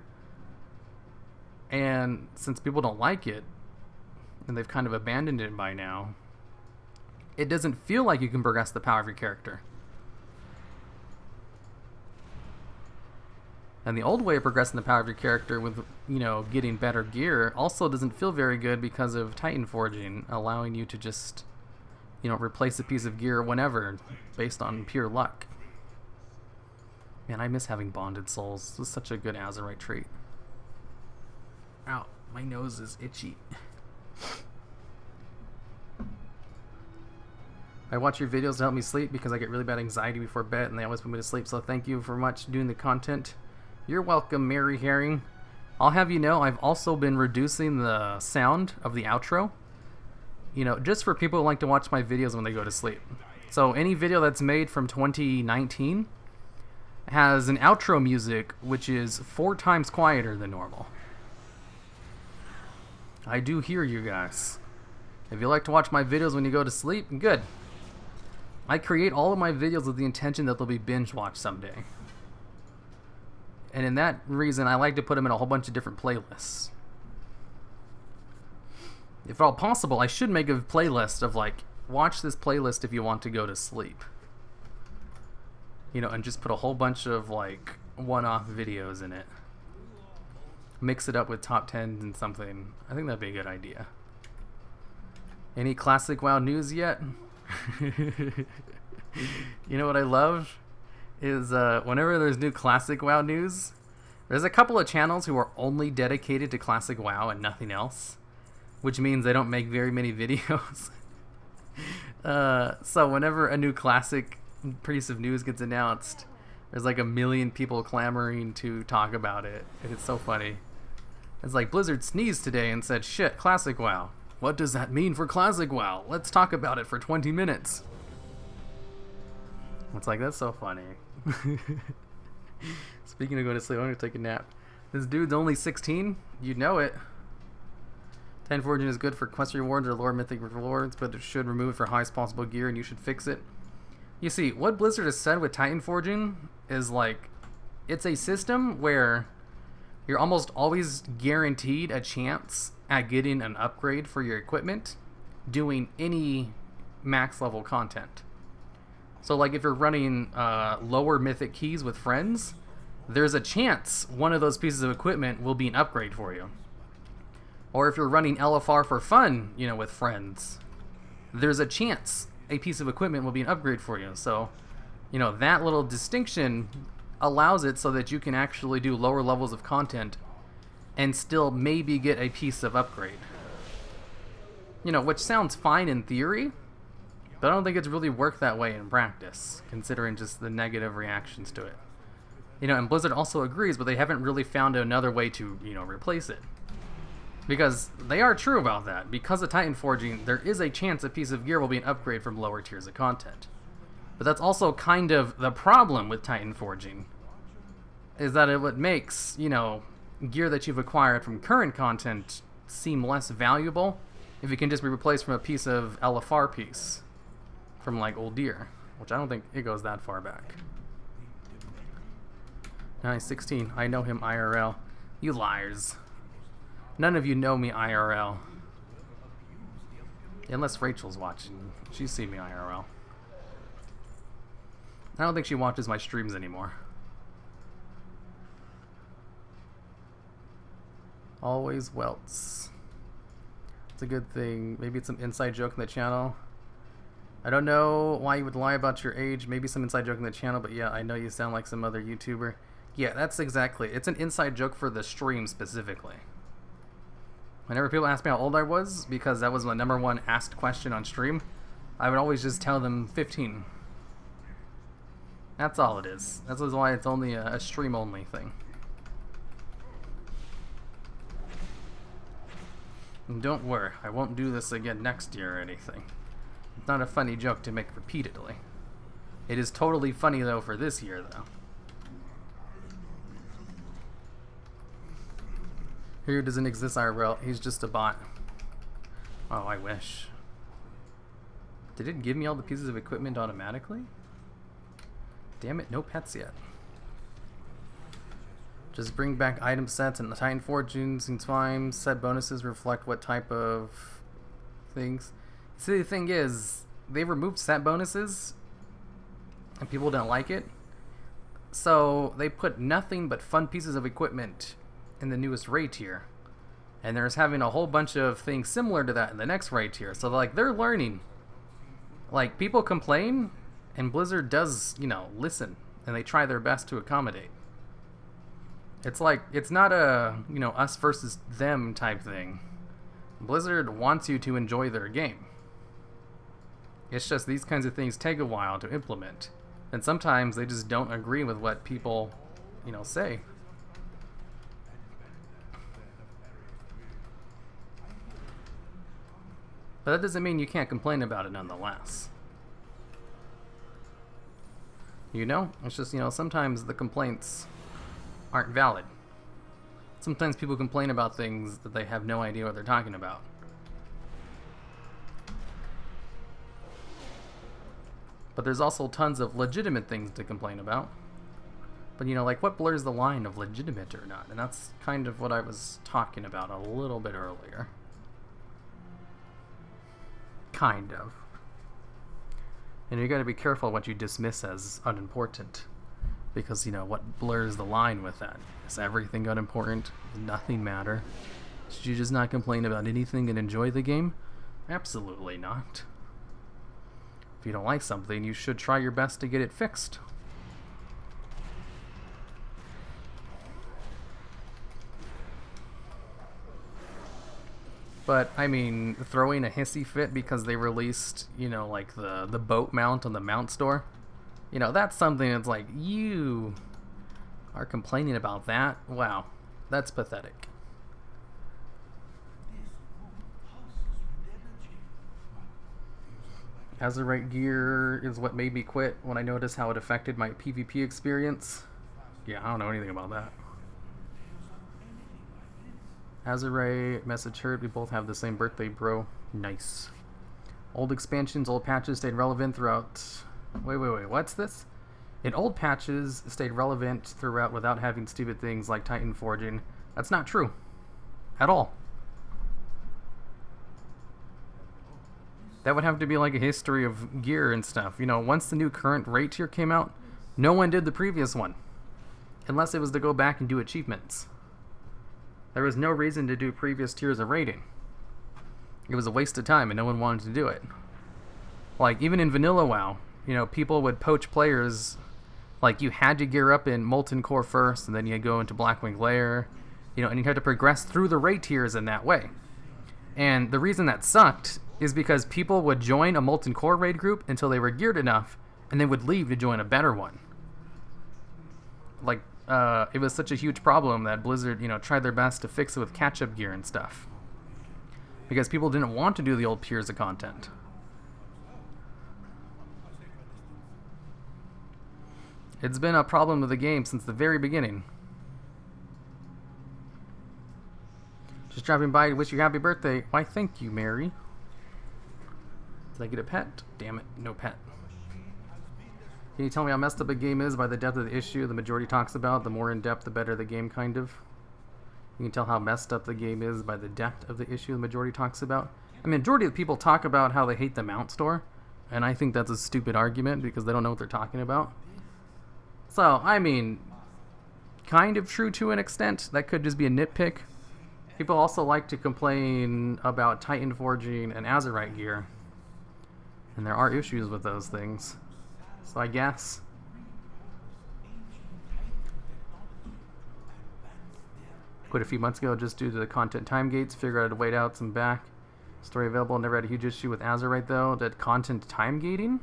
And since people don't like it, and they've kind of abandoned it by now, it doesn't feel like you can progress the power of your character. And the old way of progressing the power of your character with, you know, getting better gear also doesn't feel very good because of Titan Forging, allowing you to just, you know, replace a piece of gear whenever, based on pure luck. Man, I miss having bonded souls. This is such a good Azerite trait. Ow, my nose is itchy. I watch your videos to help me sleep because I get really bad anxiety before bed and they always put me to sleep, so thank you for much doing the content. You're welcome, Mary Herring. I'll have you know, I've also been reducing the sound of the outro. You know, just for people who like to watch my videos when they go to sleep. So any video that's made from 2019 has an outro music which is 4 times quieter than normal. I do hear you guys. If you like to watch my videos when you go to sleep, good. I create all of my videos with the intention that they'll be binge watched someday. And in that reason, I like to put them in a whole bunch of different playlists. If at all possible, I should make a playlist of like, watch this playlist if you want to go to sleep. You know, and just put a whole bunch of like one-off videos in it. Mix it up with top 10s and something. I think that'd be a good idea. Any classic WoW news yet? You know what I love? Is whenever there's new classic WoW news, there's a couple of channels who are only dedicated to classic WoW and nothing else, which means they don't make very many videos. So whenever a new classic piece of news gets announced, there's like 1 million people clamoring to talk about it, and it's so funny. It's like Blizzard sneezed today and said, "Shit, classic WoW. What does that mean for classic WoW? Let's talk about it for 20 minutes." It's like, that's so funny. Speaking of going to sleep, I'm going to take a nap. This dude's only 16? You know it. Titan Forging is good for quest rewards or lore mythic rewards, but it should remove it for highest possible gear and you should fix it. You see, what Blizzard has said with Titan Forging is like, it's a system where you're almost always guaranteed a chance at getting an upgrade for your equipment doing any max level content. So like if you're running lower mythic keys with friends, there's a chance one of those pieces of equipment will be an upgrade for you. Or if you're running LFR for fun, you know, with friends, there's a chance a piece of equipment will be an upgrade for you. So, you know, that little distinction allows it so that you can actually do lower levels of content and still maybe get a piece of upgrade. You know, which sounds fine in theory, but I don't think it's really worked that way in practice, considering just the negative reactions to it. You know, and Blizzard also agrees, but they haven't really found another way to, you know, replace it. Because they are true about that. Because of Titan Forging, there is a chance a piece of gear will be an upgrade from lower tiers of content. But that's also kind of the problem with Titan Forging, is that it makes, you know, gear that you've acquired from current content seem less valuable if it can just be replaced from a piece of LFR piece from like old gear, which I don't think it goes that far back. Nice, 16. I know him IRL. You liars. None of you know me IRL. Unless Rachel's watching. She's seen me IRL. I don't think she watches my streams anymore. Always welts. It's a good thing. Maybe it's some inside joke in the channel. I don't know why you would lie about your age. Maybe some inside joke in the channel, but yeah, I know you sound like some other YouTuber. Yeah, that's exactly. It's an inside joke for the stream specifically. Whenever people ask me how old I was, because that was my #1 asked question on stream, I would always just tell them 15. That's all it is. That's why it's only a stream-only thing. And don't worry, I won't do this again next year or anything. It's not a funny joke to make repeatedly. It is totally funny, though, for this year, though. Here doesn't exist IRL. He's just a bot. Oh, I wish. Did it give me all the pieces of equipment automatically? Damn it, no pets yet. Just bring back item sets and the Titan Fortunes and time. Set bonuses reflect what type of things. See, the thing is, they removed set bonuses and people didn't like it. So they put nothing but fun pieces of equipment in the newest raid tier, and there's having a whole bunch of things similar to that in the next raid tier. So like they're learning. Like people complain, and Blizzard does, you know, listen, and they try their best to accommodate. It's like it's not a, you know, us versus them type thing. Blizzard wants you to enjoy their game. It's just these kinds of things take a while to implement, and sometimes they just don't agree with what people, you know, say. But that doesn't mean you can't complain about it nonetheless. You know? It's just, you know, sometimes the complaints aren't valid. Sometimes people complain about things that they have no idea what they're talking about. But there's also tons of legitimate things to complain about. But, you know, like, what blurs the line of legitimate or not? And that's kind of what I was talking about a little bit earlier. Kind of. And you gotta be careful what you dismiss as unimportant. Because, you know, what blurs the line with that? Is everything unimportant? Does nothing matter? Should you just not complain about anything and enjoy the game? Absolutely not. If you don't like something, you should try your best to get it fixed. But, I mean, throwing a hissy fit because they released, you know, like the boat mount on the mount store, you know, that's something that's like, you are complaining about that? Wow, that's pathetic. Azurite gear is what made me quit when I noticed how it affected my PvP experience. Yeah, I don't know anything about that. Azurite, message heard, we both have the same birthday, bro. Nice. Old expansions, old patches stayed relevant throughout... Wait, what's this? In old patches, stayed relevant throughout without having stupid things like Titan forging. That's not true. At all. That would have to be like a history of gear and stuff. You know, once the new current rate tier came out, no one did the previous one. Unless it was to go back and do achievements. There was no reason to do previous tiers of rating. It was a waste of time and no one wanted to do it. Like, even in vanilla WoW, you know, people would poach players. Like, you had to gear up in Molten Core first, and then you go into Blackwing Lair, you know, and you had to progress through the rate tiers in that way. And the reason that sucked is because people would join a Molten Core raid group until they were geared enough, and then would leave to join a better one. Like, it was such a huge problem that Blizzard, you know, tried their best to fix it with catch-up gear and stuff. Because people didn't want to do the old tiers of content. It's been a problem with the game since the very beginning. Just dropping by to wish you happy birthday. Why, thank you, Mary. Did I get a pet? Damn it, no pet. Can you tell me how messed up a game is by the depth of the issue the majority talks about? The more in depth, the better the game, kind of. You can tell how messed up the game is by the depth of the issue the majority talks about. I mean, majority of the people talk about how they hate the mount store, and I think that's a stupid argument because they don't know what they're talking about. So, I mean, kind of true to an extent. That could just be a nitpick. People also like to complain about Titan forging and Azurite gear, and there are issues with those things. So I guess. Quit a few months ago just due to the content time gates. Figured out how to wait out some back. Story available. Never had a huge issue with Azerite though. That content time gating?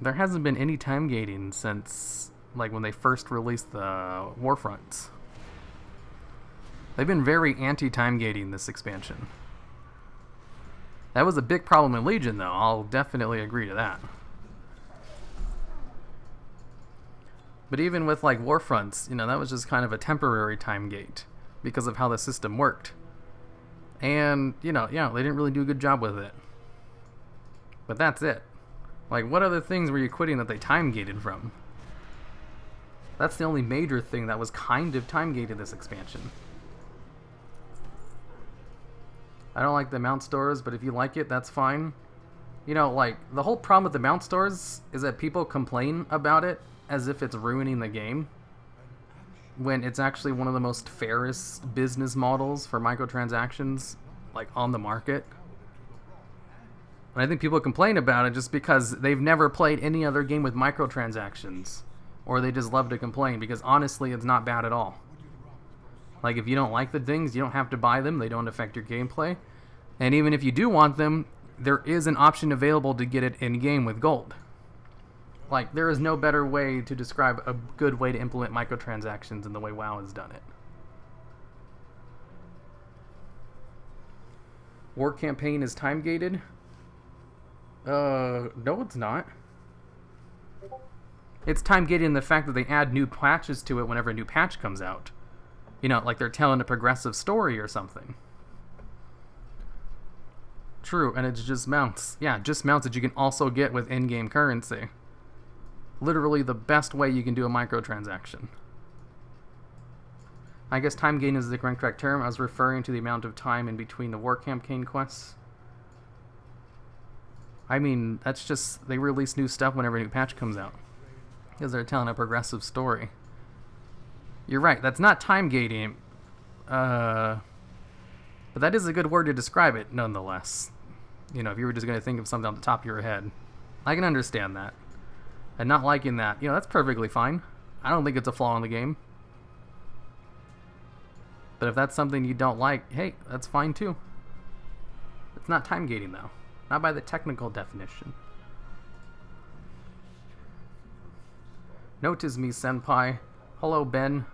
There hasn't been any time gating since like when they first released the Warfronts. They've been very anti-time gating this expansion. That was a big problem in Legion though. I'll definitely agree to that. But even with like Warfronts, you know, that was just kind of a temporary time gate because of how the system worked. And, you know, yeah, they didn't really do a good job with it. But that's it. Like, what other things were you quitting that they time gated from? That's the only major thing that was kind of time gated this expansion. I don't like the mount stores, but if you like it, that's fine. You know, like, the whole problem with the mount stores is that people complain about it as if it's ruining the game, when it's actually one of the most fairest business models for microtransactions, like, on the market. And I think people complain about it just because they've never played any other game with microtransactions, or they just love to complain, because honestly, it's not bad at all. Like, if you don't like the things, you don't have to buy them, they don't affect your gameplay. And even if you do want them, there is an option available to get it in-game with gold. Like, there is no better way to describe a good way to implement microtransactions than the way WoW has done it. War campaign is time-gated? No it's not. It's time-gated in the fact that they add new patches to it whenever a new patch comes out. You know, like they're telling a progressive story or something. True, and it's just mounts. Yeah, just mounts that you can also get with in-game currency. Literally the best way you can do a microtransaction. I guess time gain is the correct term. I was referring to the amount of time in between the war campaign quests. I mean, that's just, they release new stuff whenever a new patch comes out, because they're telling a progressive story. You're right, that's not time gating, but that is a good word to describe it, nonetheless. You know, if you were just going to think of something on the top of your head. I can understand that. And not liking that, you know, that's perfectly fine. I don't think it's a flaw in the game. But if that's something you don't like, hey, that's fine too. It's not time gating though. Not by the technical definition. Notice me, senpai. Hello, Ben.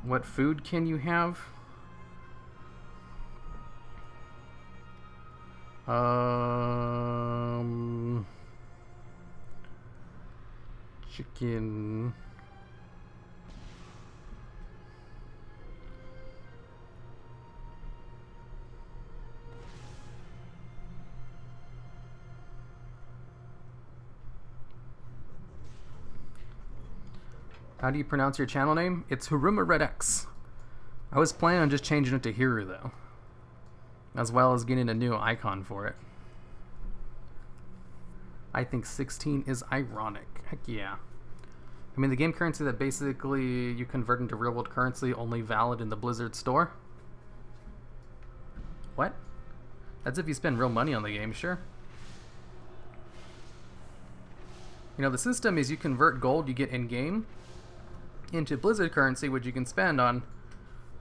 What food can you have? Chicken. How do you pronounce your channel name? It's Haruma Red X. I was planning on just changing it to Hiru though, as well as getting a new icon for it. I think 16 is ironic. Heck yeah. I mean, the game currency that basically you convert into real world currency only valid in the Blizzard store? What? That's if you spend real money on the game, sure. You know, the system is you convert gold you get in-game into Blizzard currency, which you can spend on,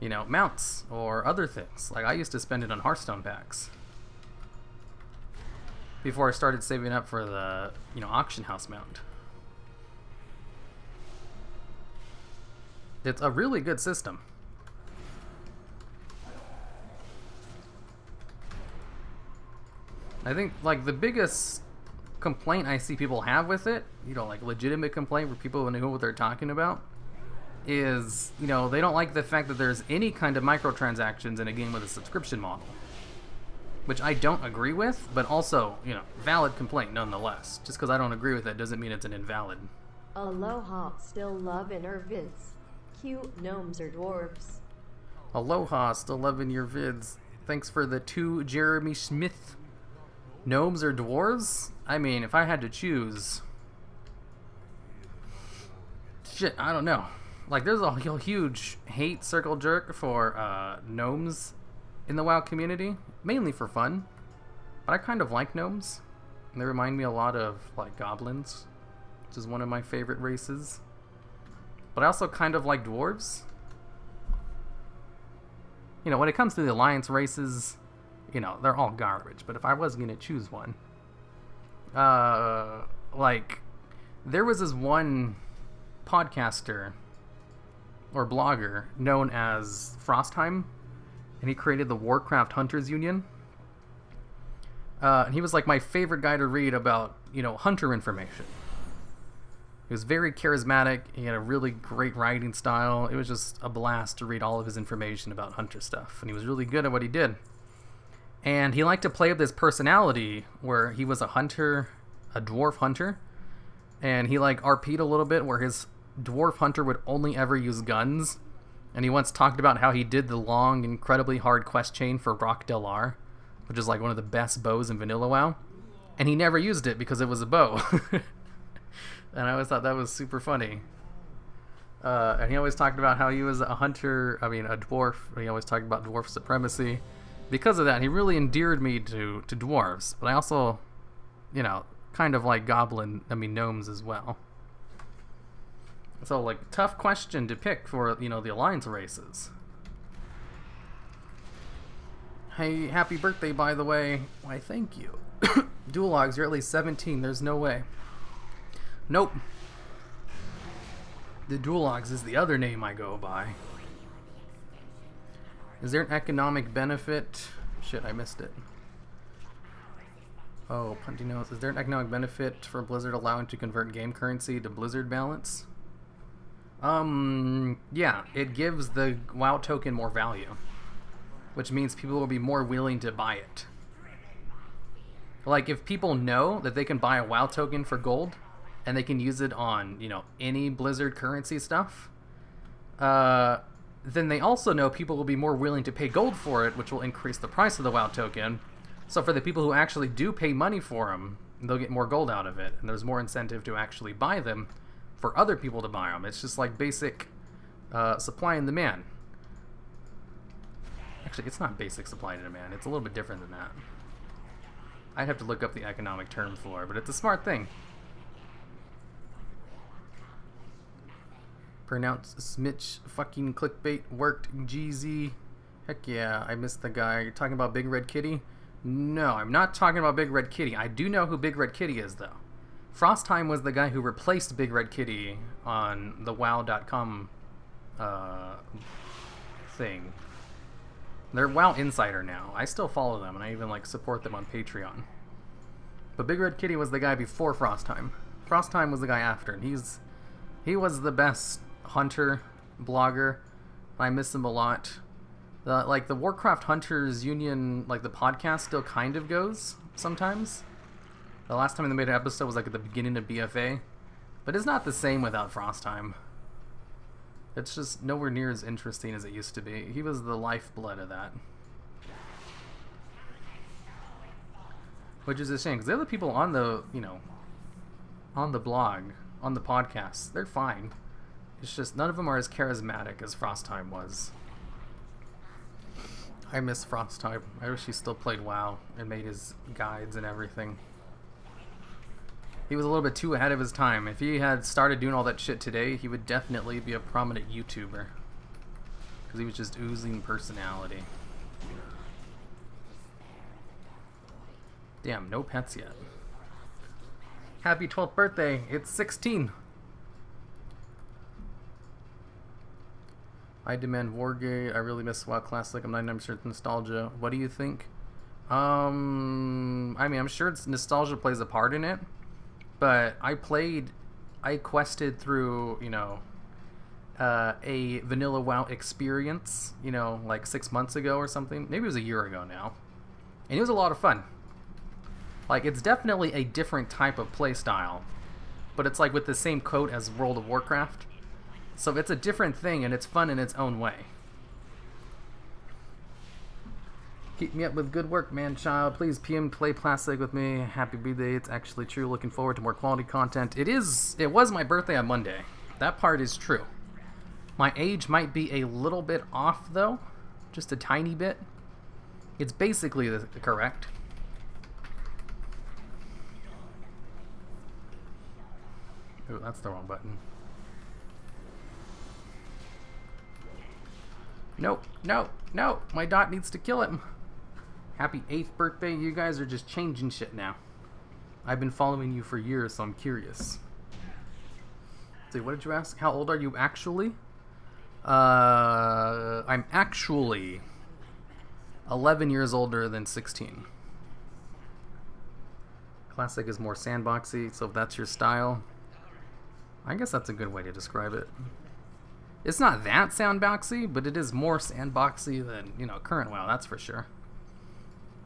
you know, mounts or other things. Like, I used to spend it on Hearthstone packs before I started saving up for the, you know, auction house mount. It's a really good system. I think, like, the biggest complaint I see people have with it, you know, like, legitimate complaint where people know what they're talking about, is, you know, they don't like the fact that there's any kind of microtransactions in a game with a subscription model. Which I don't agree with, but also, you know, valid complaint nonetheless. Just because I don't agree with it doesn't mean it's an invalid. Aloha, still loving her vids. Cute gnomes or dwarves. Aloha, still loving your vids. Thanks for the 2 Jeremy Smith. Gnomes or dwarves? I mean, if I had to choose... Shit, I don't know. Like, there's a huge hate circle jerk for gnomes in the WoW community, mainly for fun. But I kind of like gnomes. They remind me a lot of, like, goblins, which is one of my favorite races. But I also kind of like dwarves. You know, when it comes to the alliance races, you know, they're all garbage. But if I was going to choose one, like, there was this one podcaster or blogger known as Frostheim, and he created the Warcraft Hunters Union. And he was like my favorite guy to read about, you know, hunter information. He was very charismatic. He had a really great writing style. It was just a blast to read all of his information about hunter stuff. And he was really good at what he did. And he liked to play up this personality where he was a hunter, a dwarf hunter. And he like RP'd a little bit where his dwarf hunter would only ever use guns. And he once talked about how he did the long, incredibly hard quest chain for Rock Delar, which is like one of the best bows in Vanilla WoW. And he never used it because it was a bow. And I always thought that was super funny. And he always talked about how he was a hunter, a dwarf. He always talked about dwarf supremacy. Because of that, he really endeared me to dwarves. But I also, you know, kind of like gnomes as well. So, like, tough question to pick for, you know, the alliance races. Hey, happy birthday, by the way. Why, thank you. Dual logs, you're at least 17. There's no way. Nope. The dual logs is the other name I go by. Is there an economic benefit? Shit, I missed it. Oh, Punty knows. Is there an economic benefit for Blizzard allowing to convert game currency to Blizzard balance? Yeah, it gives the WoW token more value, which means people will be more willing to buy it. Like, if people know that they can buy a WoW token for gold, and they can use it on, you know, any Blizzard currency stuff, then they also know people will be more willing to pay gold for it, which will increase the price of the WoW token. So for the people who actually do pay money for them, they'll get more gold out of it, and there's more incentive to actually buy them for other people to buy them. It's just like basic supply and demand. Actually, it's not basic supply and demand. It's a little bit different than that. I'd have to look up the economic term for it, but it's a smart thing. Pronounce Smitch fucking clickbait worked. GZ. Heck yeah, I missed the guy. You're talking about Big Red Kitty? No, I'm not talking about Big Red Kitty. I do know who Big Red Kitty is, though. Frostheim was the guy who replaced Big Red Kitty on the WoW.com thing. They're WoW Insider now. I still follow them, and I even like support them on Patreon. But Big Red Kitty was the guy before Frostheim. Frostheim was the guy after, and he was the best hunter blogger. I miss him a lot. Like the Warcraft Hunters Union, like the podcast still kind of goes sometimes. The last time they made an episode was like at the beginning of BFA, but it's not the same without Frostheim. It's just nowhere near as interesting as it used to be. He was the lifeblood of that. Which is a shame, because the other people on the, you know, on the blog, on the podcast, they're fine. It's just none of them are as charismatic as Frostheim was. I miss Frostheim. I wish he still played WoW and made his guides and everything. He was a little bit too ahead of his time. If he had started doing all that shit today, he would definitely be a prominent YouTuber. Because he was just oozing personality. Damn, no pets yet. Happy 12th birthday. It's 16. I demand Wargate. I really miss WoW Classic. I'm 99% nostalgia. What do you think? I mean, I'm sure nostalgia plays a part in it. But I quested through, you know, a vanilla WoW experience, you know, like 6 months ago or something. Maybe it was a year ago now. And it was a lot of fun. Like, it's definitely a different type of playstyle. But it's like with the same code as World of Warcraft. So it's a different thing, and it's fun in its own way. Keep me up with good work, man child. Please PM play plastic with me. Happy birthday. It's actually true. Looking forward to more quality content. It was my birthday on Monday. That part is true. My age might be a little bit off, though. Just a tiny bit. It's basically correct. Ooh, that's the wrong button. No, no, no. My dot needs to kill him. Happy 8th birthday. You guys are just changing shit now. I've been following you for years, so I'm curious. See, what did you ask? How old are you actually? I'm actually 11 years older than 16. Classic is more sandboxy, so if that's your style, I guess that's a good way to describe it. It's not that sandboxy, but it is more sandboxy than, current WoW, that's for sure.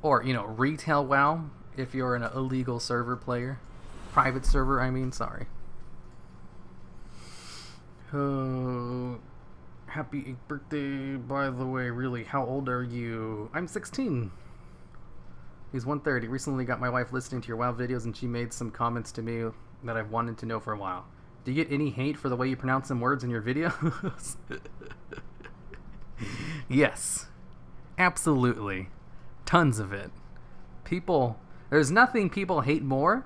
Or, retail WoW, if you're an illegal server player. Private server, I mean, sorry. Happy 8th birthday, by the way, really, how old are you? I'm 16. He's 130. Recently got my wife listening to your WoW videos and she made some comments to me that I've wanted to know for a while. Do you get any hate for the way you pronounce some words in your videos? Yes. Absolutely. Tons of it. There's nothing people hate more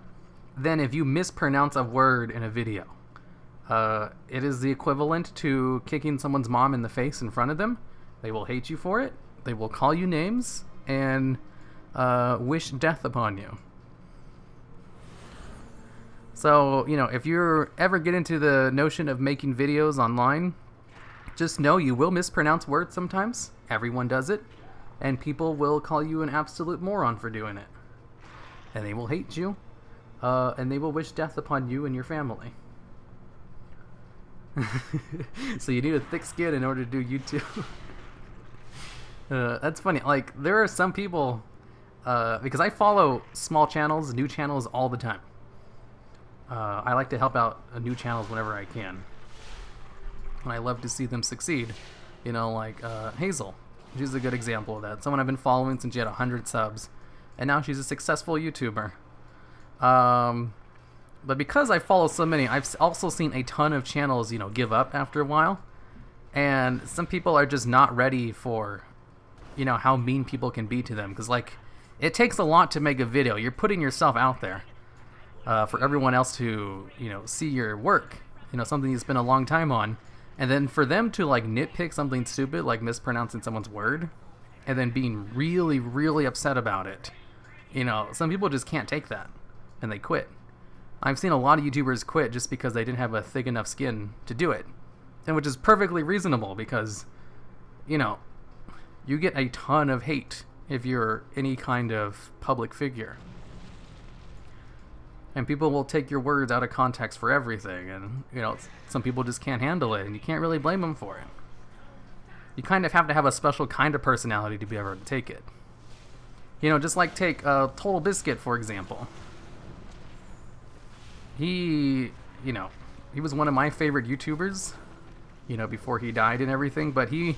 than if you mispronounce a word in a video. It is the equivalent to kicking someone's mom in the face in front of them. They will hate you for it. They will call you names and wish death upon you. So, if you ever get into the notion of making videos online, just know you will mispronounce words sometimes. Everyone does it. And people will call you an absolute moron for doing it. And they will hate you. And they will wish death upon you and your family. So you need a thick skin in order to do YouTube. That's funny. Like, there are some people, because I follow small channels, new channels all the time. I like to help out new channels whenever I can. And I love to see them succeed. Like Hazel. She's a good example of that. Someone I've been following since she had 100 subs. And now she's a successful YouTuber. But because I follow so many, I've also seen a ton of channels, give up after a while. And some people are just not ready for, how mean people can be to them. Because, it takes a lot to make a video. You're putting yourself out there for everyone else to, see your work. Something you spent a long time on. And then for them to, nitpick something stupid, like mispronouncing someone's word, and then being really, really upset about it. Some people just can't take that. And they quit. I've seen a lot of YouTubers quit just because they didn't have a thick enough skin to do it. And which is perfectly reasonable because, you get a ton of hate if you're any kind of public figure. And people will take your words out of context for everything. And, some people just can't handle it. And you can't really blame them for it. You kind of have to have a special kind of personality to be able to take it. Just take Total Biscuit, for example. He was one of my favorite YouTubers, before he died and everything, but he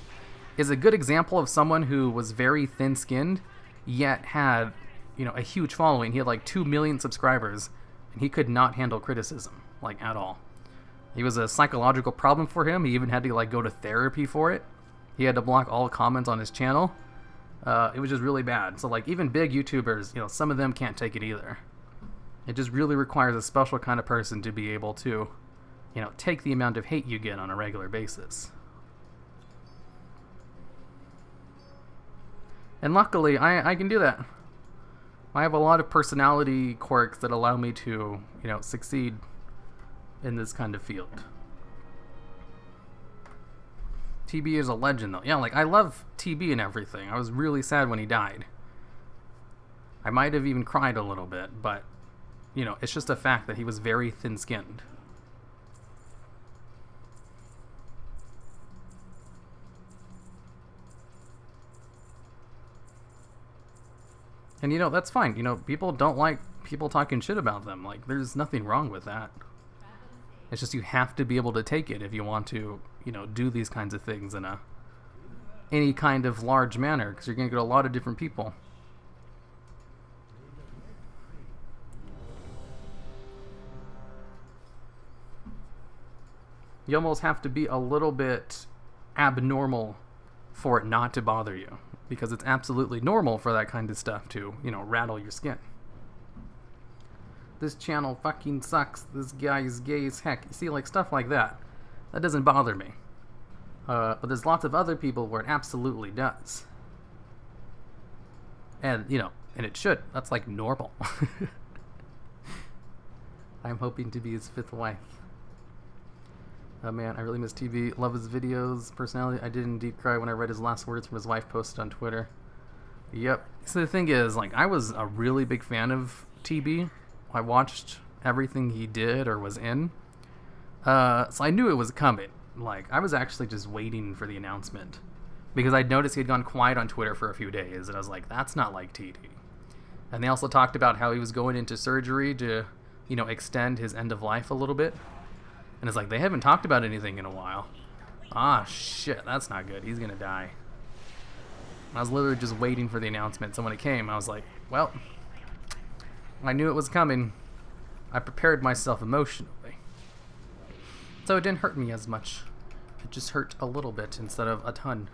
is a good example of someone who was very thin-skinned, yet had, a huge following. He had 2 million subscribers, and he could not handle criticism, at all. It was a psychological problem for him. He even had to, go to therapy for it. He had to block all comments on his channel. It was just really bad. So, even big YouTubers, some of them can't take it either. It just really requires a special kind of person to be able to, take the amount of hate you get on a regular basis. And luckily, I can do that. I have a lot of personality quirks that allow me to, succeed in this kind of field. TB is a legend, though. Yeah, I love TB and everything. I was really sad when he died. I might have even cried a little bit, but it's just a fact that he was very thin-skinned. And, that's fine. People don't like people talking shit about them. There's nothing wrong with that. It's just you have to be able to take it if you want to, do these kinds of things in any kind of large manner, because you're going to get a lot of different people. You almost have to be a little bit abnormal for it not to bother you. Because it's absolutely normal for that kind of stuff to, rattle your skin. This channel fucking sucks. This guy is gay as heck. You see, stuff like that. That doesn't bother me. But there's lots of other people where it absolutely does. And, you know, and it should. That's like normal. I'm hoping to be his 5th wife. Oh man, I really miss TV. Love his videos, personality. I did indeed cry when I read his last words from his wife posted on Twitter. Yep. So the thing is, like, I was a really big fan of TB. I watched everything he did or was in. So I knew it was coming. Like, I was actually just waiting for the announcement. Because I'd noticed he had gone quiet on Twitter for a few days, and I was like, that's not like TD. And they also talked about how he was going into surgery to, you know, extend his end of life a little bit. And it's like, they haven't talked about anything in a while. Ah, shit, that's not good. He's gonna die. I was literally just waiting for the announcement. So when it came, I was like, well, I knew it was coming. I prepared myself emotionally. So it didn't hurt me as much. It just hurt a little bit instead of a ton.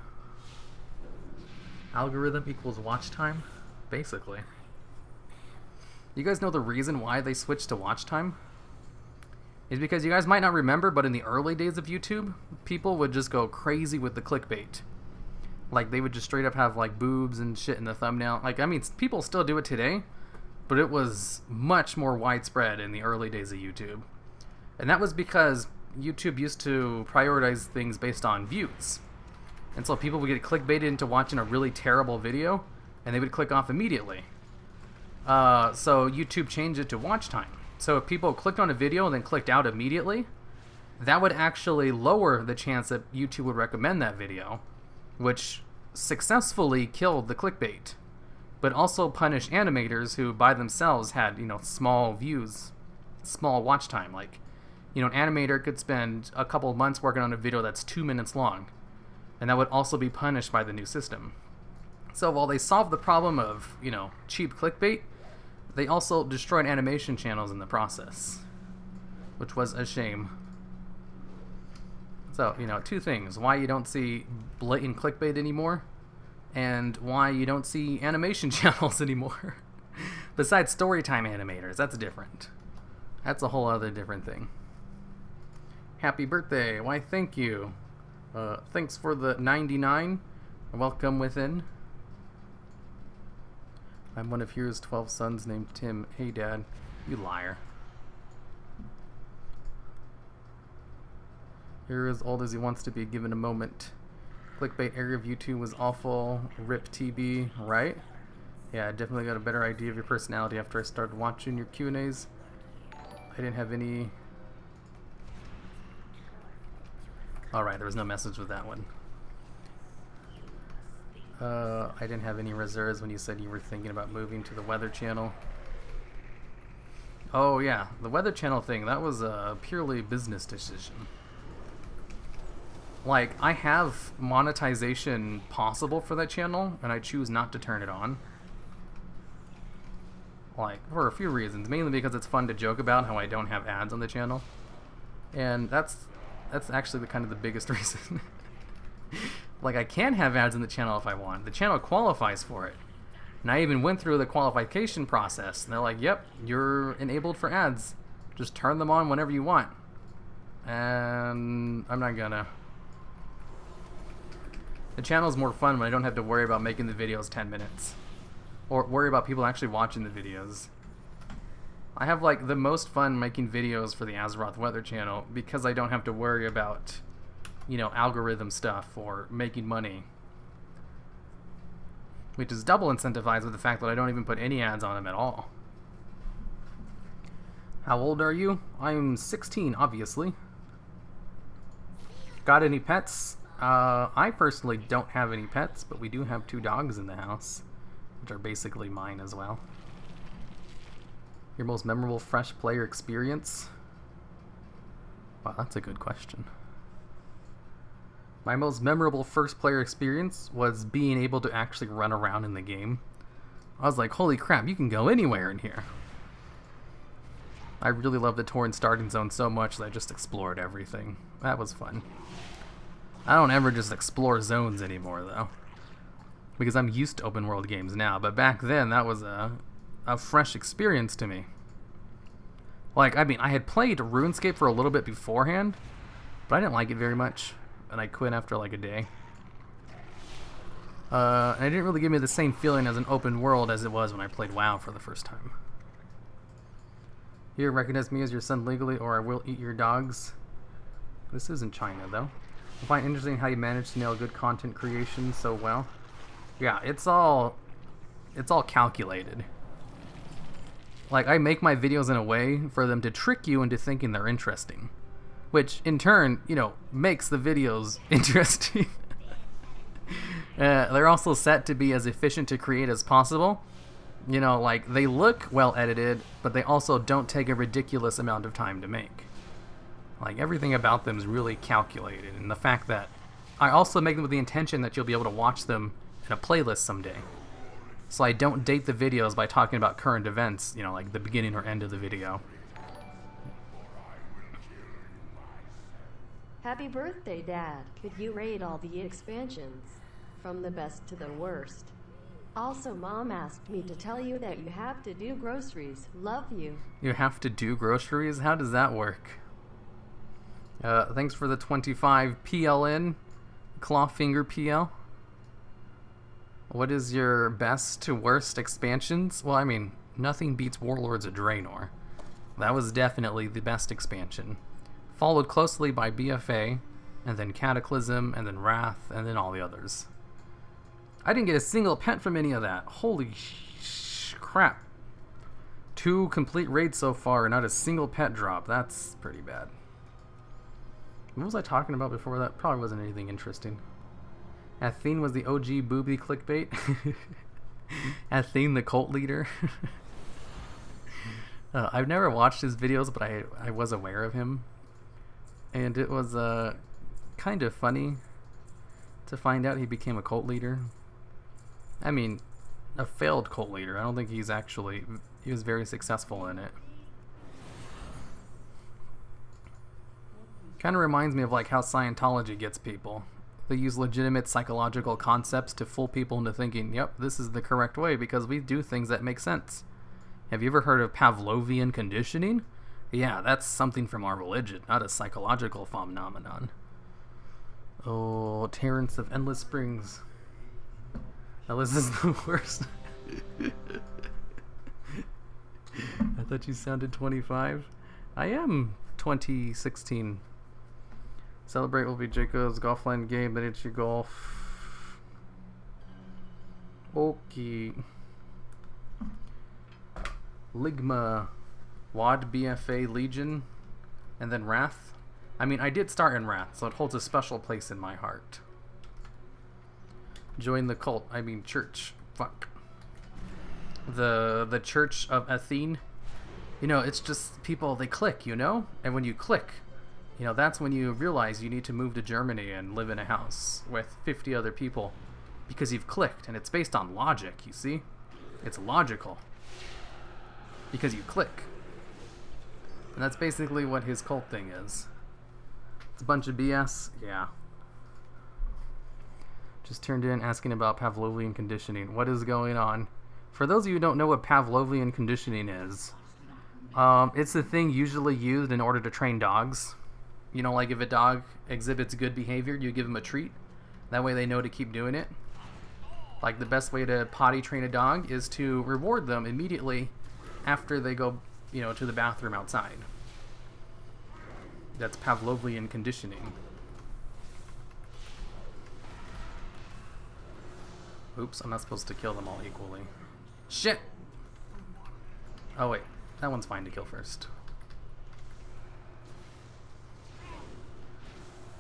Algorithm equals watch time? Basically. You guys know the reason why they switched to watch time? Is because you guys might not remember, but in the early days of YouTube, people would just go crazy with the clickbait. Like, they would just straight up have, like, boobs and shit in the thumbnail. Like, I mean, people still do it today, but it was much more widespread in the early days of YouTube. And that was because YouTube used to prioritize things based on views. And so people would get clickbaited into watching a really terrible video, and they would click off immediately. So YouTube changed it to watch time. So if people clicked on a video and then clicked out immediately, that would actually lower the chance that YouTube would recommend that video, which successfully killed the clickbait, but also punished animators who by themselves had, you know, small views, small watch time. Like, you know, an animator could spend a couple of months working on a video that's 2 minutes long, and that would also be punished by the new system. So while they solved the problem of, you know, cheap clickbait, they also destroyed animation channels in the process, which was a shame. So, you know, 2 things. Why you don't see blatant clickbait anymore, and why you don't see animation channels anymore. Besides storytime animators, that's different. That's a whole other different thing. Happy birthday. Why, thank you. Thanks for the 99. Welcome within. I'm one of Hero's 12 sons named Tim. Hey, Dad. You liar. You're as old as he wants to be given a moment. Clickbait area of YouTube was awful. Rip TB, right? Yeah, I definitely got a better idea of your personality after I started watching your Q&As. I didn't have any... Alright, there was no message with that one. I didn't have any reserves when you said you were thinking about moving to the Weather Channel. Oh yeah, the Weather Channel thing, that was a purely business decision. Like, I have monetization possible for that channel, and I choose not to turn it on. Like, for a few reasons. Mainly because it's fun to joke about how I don't have ads on the channel. And that's actually the kind of the biggest reason. Like, I can have ads on the channel if I want. The channel qualifies for it. And I even went through the qualification process. And they're like, yep, you're enabled for ads. Just turn them on whenever you want. And I'm not gonna. The channel's more fun when I don't have to worry about making the videos 10 minutes. Or worry about people actually watching the videos. I have, like, the most fun making videos for the Azeroth Weather Channel because I don't have to worry about, you know, algorithm stuff or making money. Which is double incentivized with the fact that I don't even put any ads on them at all. How old are you? I'm 16, obviously. Got any pets? I personally don't have any pets, but we do have 2 dogs in the house, which are basically mine as well. Your most memorable fresh player experience? Wow, that's a good question. My most memorable first player experience was being able to actually run around in the game. I was like, holy crap, you can go anywhere in here. I really loved the Torrent starting zone so much that I just explored everything. That was fun. I don't ever just explore zones anymore, though. Because I'm used to open world games now, but back then that was a fresh experience to me. Like, I mean, I had played RuneScape for a little bit beforehand, but I didn't like it very much. and I quit after like a day. And it didn't really give me the same feeling as an open world as it was when I played WoW for the first time. Here, recognize me as your son legally, or I will eat your dogs. This isn't China, though. I find it interesting how you manage to nail good content creation so well. Yeah, it's all calculated. Like, I make my videos in a way for them to trick you into thinking they're interesting, which in turn, you know, makes the videos interesting. They're also set to be as efficient to create as possible. You know, like, they look well edited, but they also don't take a ridiculous amount of time to make. Like, everything about them is really calculated, and the fact that I also make them with the intention that you'll be able to watch them in a playlist someday. So I don't date the videos by talking about current events, you know, like the beginning or end of the video. Happy birthday, Dad. Could you rate all the expansions? From the best to the worst. Also, Mom asked me to tell you that you have to do groceries. Love you. You have to do groceries? How does that work? Thanks for the 25 PLN. Clawfinger PL. What is your best to worst expansions? Well, I mean, nothing beats Warlords of Draenor. That was definitely the best expansion. Followed closely by BFA, and then Cataclysm, and then Wrath, and then all the others. I didn't get a single pet from any of that. Holy crap. 2 complete raids so far, and not a single pet drop. That's pretty bad. What was I talking about before that? Probably wasn't anything interesting. Athene was the OG booby clickbait. Athene, the cult leader. I've never watched his videos, but I was aware of him. And it was kind of funny to find out he became a cult leader. I mean, a failed cult leader. I don't think he was very successful in it. Kind of reminds me of like how Scientology gets people. They use legitimate psychological concepts to fool people into thinking, yep, this is the correct way because we do things that make sense. Have you ever heard of Pavlovian conditioning? Yeah, that's something from our religion, not a psychological phenomenon. Oh, Terrence of Endless Springs. Now this is the worst. I thought you sounded 25. I am 2016. Celebrate will be Jacob's Golfline game, miniature golf. Okay. Ligma, WAD BFA Legion, and then Wrath. I mean, I did start in Wrath, so it holds a special place in my heart. Join the cult, I mean church. Fuck. The Church of Athene. You know, it's just people, they click, you know? And when you click, you know, that's when you realize you need to move to Germany and live in a house with 50 other people because you've clicked, and it's based on logic, you see? It's logical. Because you click. And that's basically what his cult thing is. It's a bunch of BS. Yeah. Just turned in asking about Pavlovian conditioning. What is going on? For those of you who don't know what Pavlovian conditioning is, it's the thing usually used in order to train dogs. You know, like if a dog exhibits good behavior, you give them a treat. That way they know to keep doing it. Like the best way to potty train a dog is to reward them immediately after they go, you know, to the bathroom outside. That's Pavlovian conditioning. Oops, I'm not supposed to kill them all equally. Shit! Oh wait, that one's fine to kill first.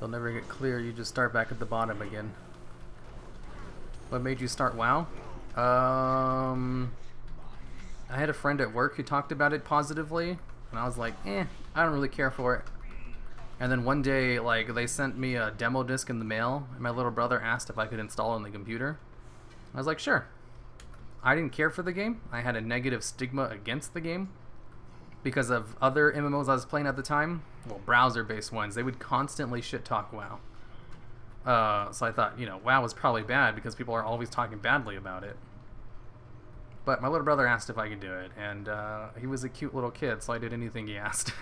They'll never get clear, you just start back at the bottom again. What made you start WoW? I had a friend at work who talked about it positively, and I was like, I don't really care for it. And then one day, like, they sent me a demo disc in the mail, and my little brother asked if I could install it on the computer. I was like, sure. I didn't care for the game. I had a negative stigma against the game because of other MMOs I was playing at the time. Well, browser-based ones. They would constantly shit-talk WoW. So I thought, you know, WoW was probably bad because people are always talking badly about it. But my little brother asked if I could do it, and he was a cute little kid, so I did anything he asked.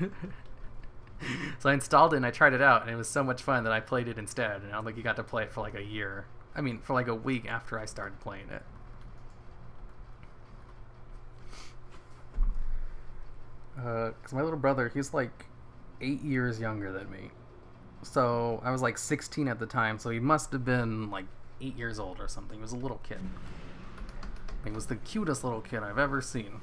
So I installed it and I tried it out, and it was so much fun that I played it instead. And I don't think you got to play it for like a year. I mean, for like a week after I started playing it. Because my little brother, he's like 8 years younger than me. So I was like 16 at the time, so he must have been like 8 years old or something. He was a little kid. He was the cutest little kid I've ever seen.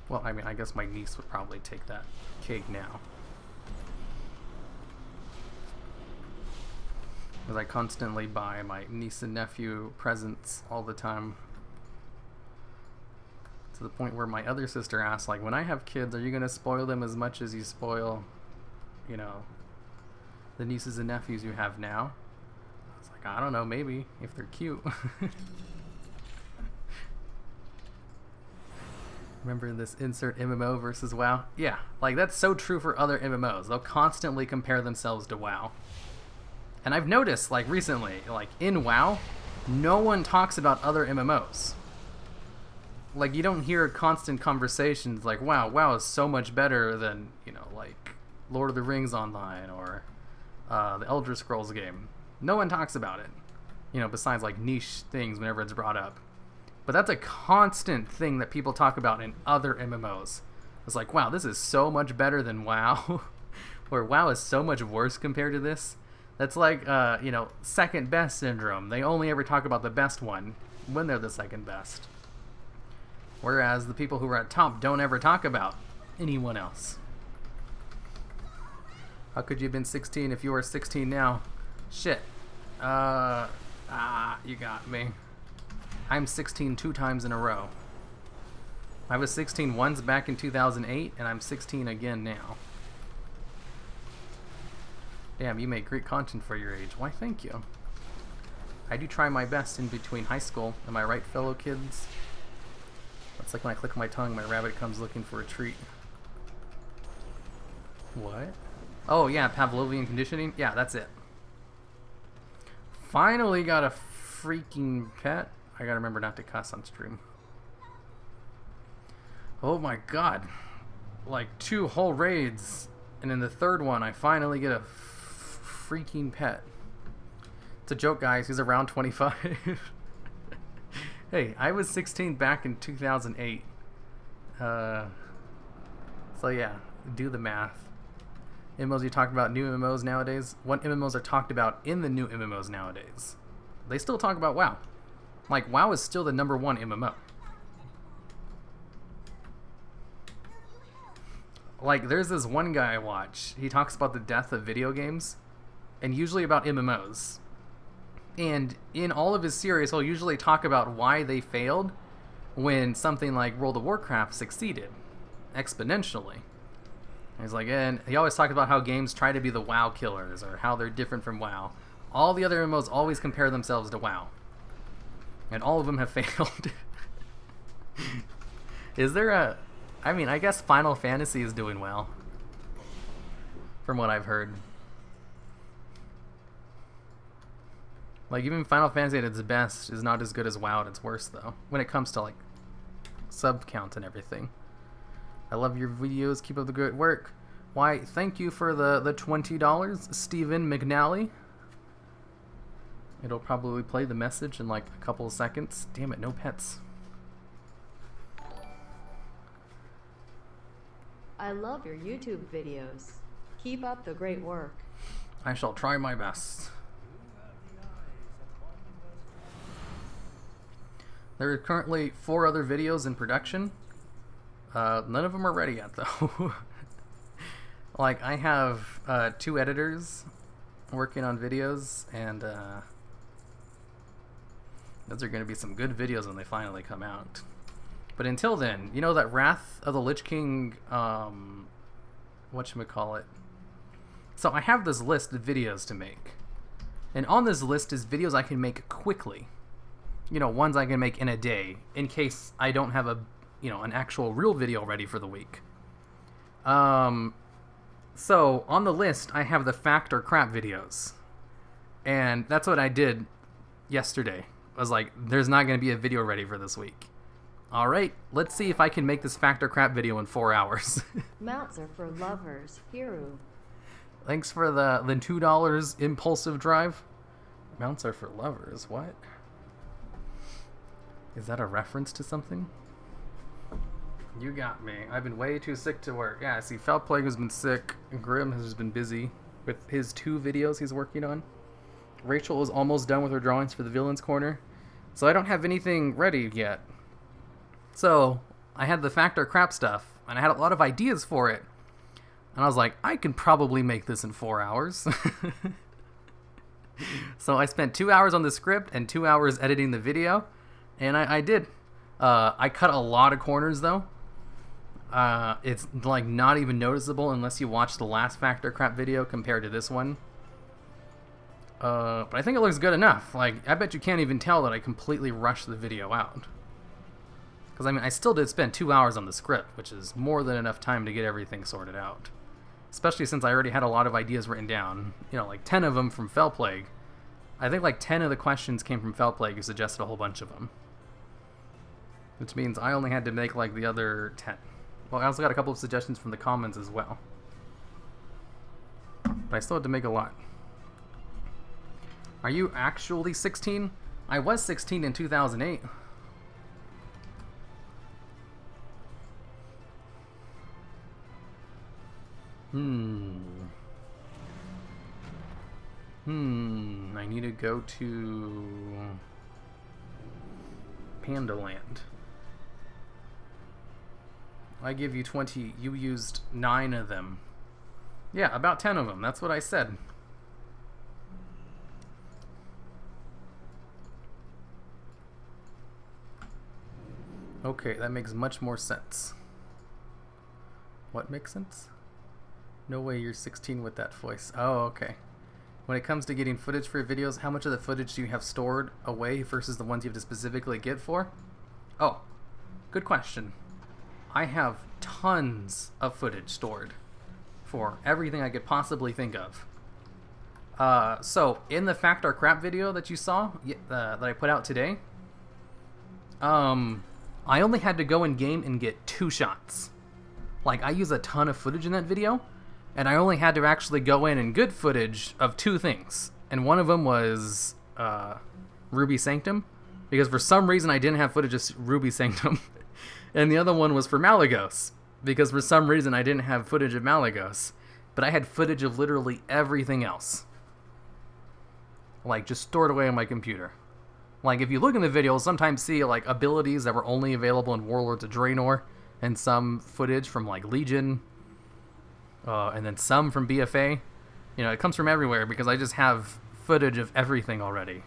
Well, I mean, I guess my niece would probably take that cake now. Because I constantly buy my niece and nephew presents all the time. To the point where my other sister asked, like, when I have kids, are you going to spoil them as much as you spoil, you know, the nieces and nephews you have now? I was like, I don't know, maybe, if they're cute. Remember this insert MMO versus WoW? Yeah, like that's so true for other MMOs. They'll constantly compare themselves to WoW. And I've noticed, like recently, like in WoW, no one talks about other MMOs. Like you don't hear constant conversations like, wow, WoW is so much better than, you know, like Lord of the Rings Online or the Elder Scrolls game. No one talks about it, you know, besides like niche things whenever it's brought up. But that's a constant thing that people talk about in other MMOs. It's like, wow, this is so much better than WoW. Or WoW is so much worse compared to this. That's like, you know, second best syndrome. They only ever talk about the best one when they're the second best. Whereas the people who are at top don't ever talk about anyone else. How could you have been 16 if you were 16 now? Shit. You got me. I'm 16 2 times in a row. I was 16 once back in 2008, and I'm 16 again now. Damn, you make great content for your age. Why, thank you. I do try my best in between high school. Am I right, fellow kids? It's like when I click my tongue, my rabbit comes looking for a treat. What? Oh, yeah, Pavlovian conditioning? Yeah, that's it. Finally got a freaking pet. I gotta remember not to cuss on stream. Oh my god. Like 2 whole raids, and in the 3rd one, I finally get a freaking pet. It's a joke, guys. He's around 25. Hey, I was 16 back in 2008. So yeah, do the math. MMOs you talk about, new MMOs nowadays. What MMOs are talked about in the new MMOs nowadays? They still talk about WoW. Like, WoW is still the #1 MMO. Like, there's this one guy I watch. He talks about the death of video games, and usually about MMOs. And in all of his series, he'll usually talk about why they failed when something like World of Warcraft succeeded exponentially. And he's like, and he always talks about how games try to be the WoW killers or how they're different from WoW. All the other MMOs always compare themselves to WoW. And all of them have failed. Is there a... I mean, I guess Final Fantasy is doing well. From what I've heard. Like, even Final Fantasy at its best is not as good as WoW at its worst, though. When it comes to, like, sub count and everything. I love your videos. Keep up the good work. Why, thank you for the $20, Stephen McNally. It'll probably play the message in, like, a couple of seconds. Damn it, no pets. I love your YouTube videos. Keep up the great work. I shall try my best. There are currently 4 other videos in production. None of them are ready yet, though. Like, I have 2 editors working on videos, and those are going to be some good videos when they finally come out. But until then, you know that Wrath of the Lich King, whatchamacallit? So I have this list of videos to make. And on this list is videos I can make quickly. You know, ones I can make in a day, in case I don't have an actual real video ready for the week. So on the list, I have the fact or crap videos. And that's what I did yesterday. I was like, there's not going to be a video ready for this week. Alright, let's see if I can make this Factor Crap video in 4 hours. Mounts are for lovers. Hiru. Thanks for the $2 impulsive drive. Mounts are for lovers, what? Is that a reference to something? You got me. I've been way too sick to work. Yeah, see, Foul Plague has been sick. Grim has been busy with his 2 videos he's working on. Rachel is almost done with her drawings for the Villains Corner. So I don't have anything ready yet. So, I had the Factor Crap stuff, and I had a lot of ideas for it. And I was like, I can probably make this in 4 hours. So I spent 2 hours on the script and 2 hours editing the video. And I did. I cut a lot of corners, though. It's like not even noticeable unless you watch the last Factor Crap video compared to this one. But I think it looks good enough. Like, I bet you can't even tell that I completely rushed the video out. Because, I mean, I still did spend 2 hours on the script, which is more than enough time to get everything sorted out. Especially since I already had a lot of ideas written down. You know, like 10 of them from Fell Plague. I think like 10 of the questions came from Fell Plague, who suggested a whole bunch of them. Which means I only had to make like the other 10. Well, I also got a couple of suggestions from the comments as well. But I still had to make a lot. Are you actually 16? I was 16 in 2008. I need to go to Panda Land. I give you 20. You used 9 of them. Yeah, about 10 of them. That's what I said. Okay, that makes much more sense. What makes sense? No way you're 16 with that voice. Oh, okay. When it comes to getting footage for your videos, how much of the footage do you have stored away versus the ones you have to specifically get for? Oh, good question. I have tons of footage stored for everything I could possibly think of. So, in the Factor Crap video that you saw, that I put out today, I only had to go in game and get 2 shots. Like, I use a ton of footage in that video, and I only had to actually go in and get footage of 2 things. And one of them was Ruby Sanctum, because for some reason I didn't have footage of Ruby Sanctum. And the other one was for Malagos, because for some reason I didn't have footage of Malagos. But I had footage of literally everything else. Like, just stored away on my computer. Like, if you look in the video, you'll sometimes see, like, abilities that were only available in Warlords of Draenor, and some footage from, like, Legion, and then some from BFA. You know, it comes from everywhere, because I just have footage of everything already.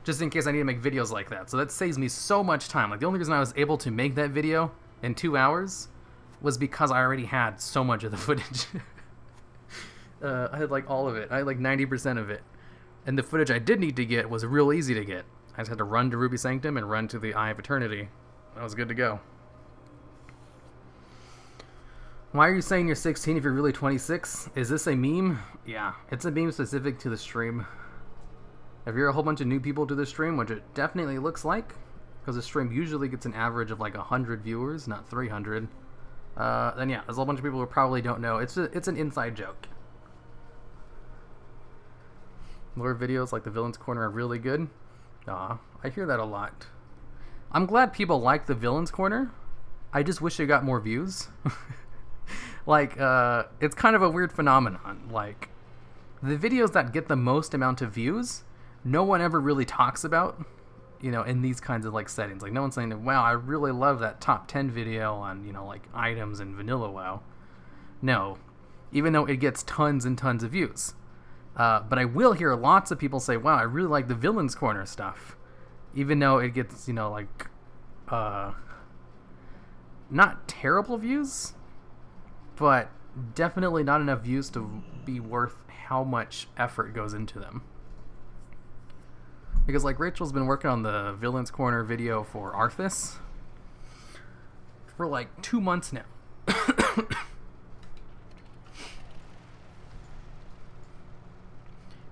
Just in case I need to make videos like that. So that saves me so much time. Like, the only reason I was able to make that video in 2 hours was because I already had so much of the footage. I had, like, all of it. I had, like, 90% of it. And the footage I did need to get was real easy to get. I just had to run to Ruby Sanctum and run to the Eye of Eternity. That was good to go. Why are you saying you're 16 if you're really 26? Is this a meme? Yeah, it's a meme specific to the stream. If you're a whole bunch of new people to the stream, which it definitely looks like, because the stream usually gets an average of like 100 viewers, not 300, then yeah, there's a whole bunch of people who probably don't know. It's an inside joke. Lore videos like the Villains Corner are really good. Aw, I hear that a lot. I'm glad people like the Villains Corner. I just wish it got more views. Like, it's kind of a weird phenomenon. Like, the videos that get the most amount of views, no one ever really talks about, you know, in these kinds of, like, settings. Like, no one's saying, wow, I really love that top 10 video on, you know, like, items in vanilla WoW. No. Even though it gets tons and tons of views. But I will hear lots of people say, wow, I really like the Villains Corner stuff. Even though it gets, you know, like, not terrible views, but definitely not enough views to be worth how much effort goes into them. Because, like, Rachel's been working on the Villains Corner video for Arthas for, like, 2 months now.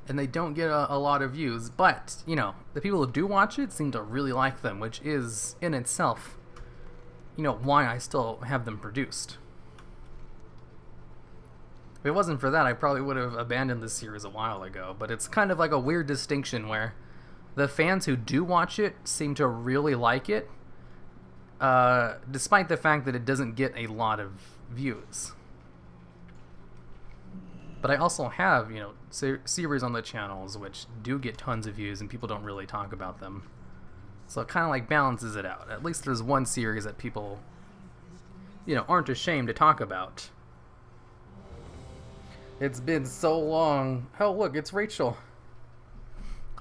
And they don't get a lot of views, but, you know, the people who do watch it seem to really like them, which is, in itself, you know, why I still have them produced. If it wasn't for that, I probably would have abandoned this series a while ago, but it's kind of like a weird distinction where the fans who do watch it seem to really like it, despite the fact that it doesn't get a lot of views. But I also have, you know, series on the channels which do get tons of views and people don't really talk about them. So it kind of like balances it out. At least there's one series that people, you know, aren't ashamed to talk about. It's been so long. Oh, look, it's Rachel.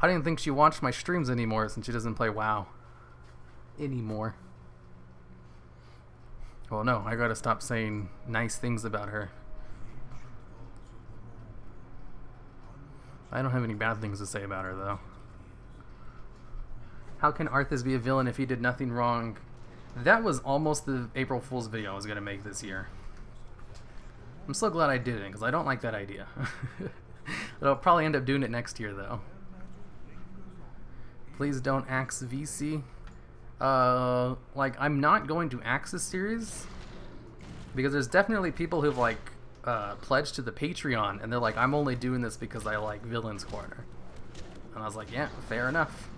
I didn't think she watched my streams anymore since she doesn't play WoW anymore. Well, no, I gotta stop saying nice things about her. I don't have any bad things to say about her, though. How can Arthas be a villain if he did nothing wrong? That was almost the April Fool's video I was gonna make this year. I'm so glad I didn't, because I don't like that idea. But I'll probably end up doing it next year, though. Please don't axe VC. Like, I'm not going to axe this series, because there's definitely people who've, like, pledged to the Patreon, and they're like, I'm only doing this because I like Villain's Corner. And I was like, yeah, fair enough.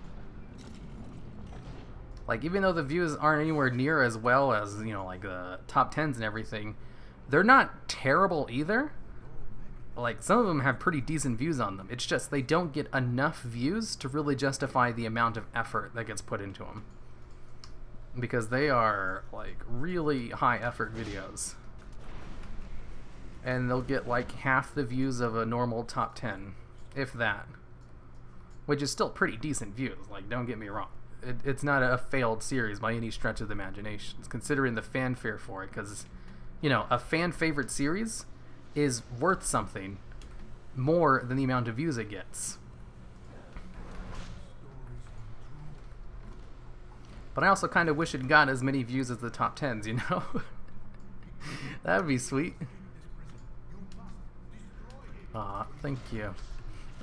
Like, even though the views aren't anywhere near as well as, you know, like the top 10s and everything, they're not terrible either. Like, some of them have pretty decent views on them. It's just they don't get enough views to really justify the amount of effort that gets put into them. Because they are, like, really high effort videos. And they'll get, like, half the views of a normal top 10, if that. Which is still pretty decent views, like, don't get me wrong. It's not a failed series by any stretch of the imagination, considering the fanfare for it, because, you know, a fan-favorite series is worth something more than the amount of views it gets. But I also kind of wish it got as many views as the top 10s, you know? That would be sweet. Aw, thank you.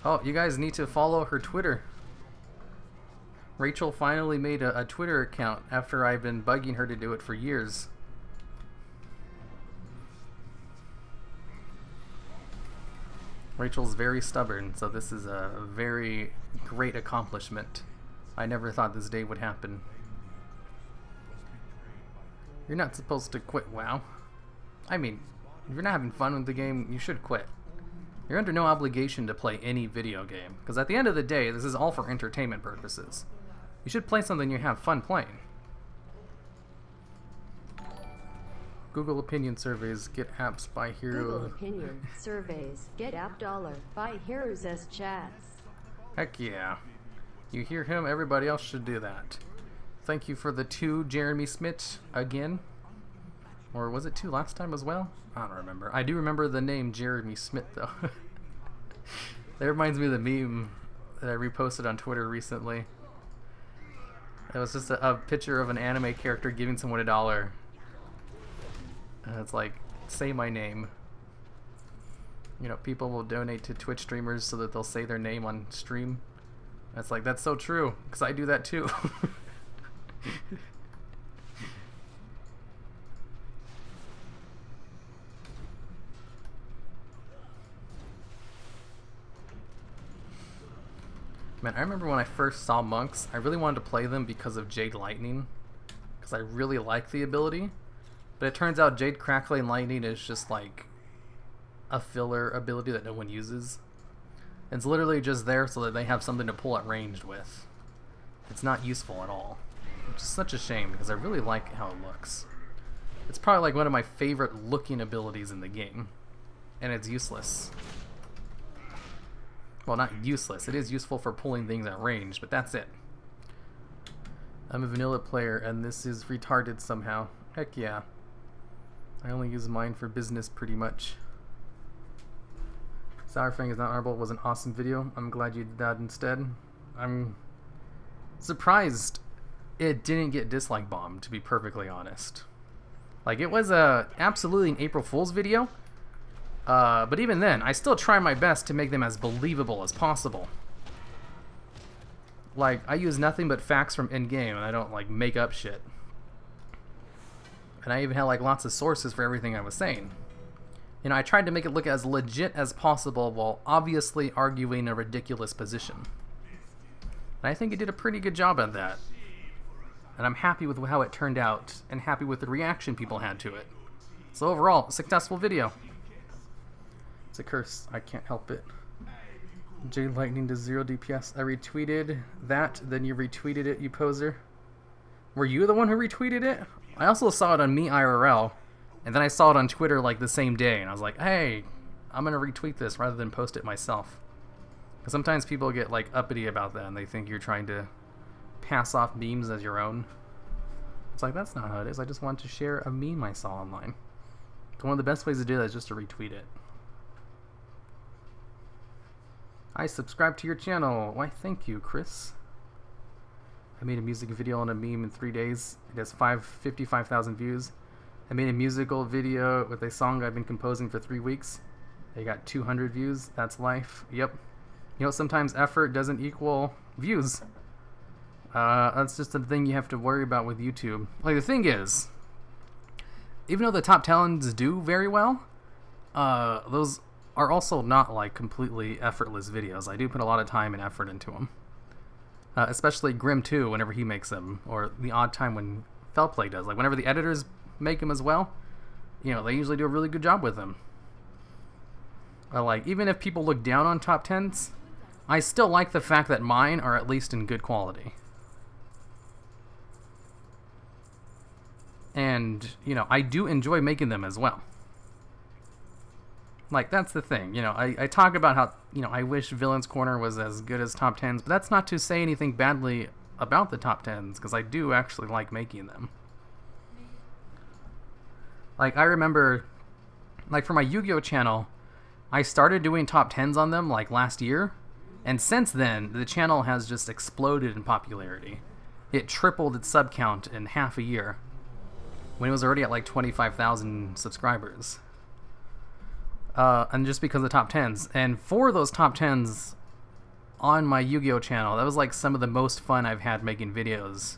Oh, you guys need to follow her Twitter. Rachel finally made a Twitter account after I've been bugging her to do it for years. Rachel's very stubborn, so this is a very great accomplishment. I never thought this day would happen. You're not supposed to quit WoW. I mean, if you're not having fun with the game, you should quit. You're under no obligation to play any video game, because at the end of the day, this is all for entertainment purposes. You should play something you have fun playing. Google opinion surveys, get apps, buy hero. Google opinion surveys, get app dollar, buy heroes as chats. Heck yeah. You hear him, everybody else should do that. Thank you for the 2 Jeremy Smith again. Or was it 2 last time as well? I don't remember. I do remember the name Jeremy Smith, though. That reminds me of the meme that I reposted on Twitter recently. It was just a picture of an anime character giving someone $1. And it's like, say my name. You know, people will donate to Twitch streamers so that they'll say their name on stream. That's like, that's so true, because I do that too. Man, I remember when I first saw monks, I really wanted to play them because of Jade Lightning, because I really like the ability. But it turns out Jade Crackling Lightning is just like a filler ability that no one uses. It's literally just there so that they have something to pull at ranged with. It's not useful at all, which is such a shame because I really like how it looks. It's probably like one of my favorite looking abilities in the game, and it's useless. Well, not useless. It is useful for pulling things at range, but that's it. I'm a vanilla player, and this is retarded somehow. Heck yeah. I only use mine for business, pretty much. Sour Fang is not honorable. It was an awesome video. I'm glad you did that instead. I'm surprised it didn't get dislike bombed, to be perfectly honest. Like, it was absolutely an April Fool's video. But even then, I still try my best to make them as believable as possible. Like, I use nothing but facts from in-game, and I don't, like, make up shit. And I even had like lots of sources for everything I was saying. You know, I tried to make it look as legit as possible while obviously arguing a ridiculous position. And I think it did a pretty good job at that. And I'm happy with how it turned out, and happy with the reaction people had to it. So overall, successful video. It's a curse. I can't help it. Jade Lightning to 0 DPS. I retweeted that, then you retweeted it, you poser. Were you the one who retweeted it? I also saw it on me IRL, and then I saw it on Twitter like the same day, and I was like, hey, I'm gonna retweet this rather than post it myself. Because sometimes people get like uppity about that, and they think you're trying to pass off memes as your own. It's like, that's not how it is. I just want to share a meme I saw online. So one of the best ways to do that is just to retweet it. I subscribe to your channel. Why, thank you, Chris. I made a music video on a meme in 3 days. It has 55,000 views. I made a musical video with a song I've been composing for 3 weeks. They got 200 views. That's life. Yep. You know, sometimes effort doesn't equal views. That's just a thing you have to worry about with YouTube. Like, the thing is, even though the top talents do very well, those are also not like completely effortless videos. I do put a lot of time and effort into them. Especially Grim 2 whenever he makes them, or the odd time when Fellplay does. Like whenever the editors make them as well, you know, they usually do a really good job with them. Like, even if people look down on top 10s, I still like the fact that mine are at least in good quality. And, you know, I do enjoy making them as well. Like, that's the thing. You know, I talk about how, you know, I wish Villain's Corner was as good as top 10s, but that's not to say anything badly about the top 10s, because I do actually like making them. Like, I remember, like, for my Yu-Gi-Oh channel, I started doing top 10s on them, like, last year, and since then, the channel has just exploded in popularity. It tripled its sub count in half a year, when it was already at, like, 25,000 subscribers. And just because of the top 10s. And for those top 10s on my Yu-Gi-Oh channel, that was like some of the most fun I've had making videos,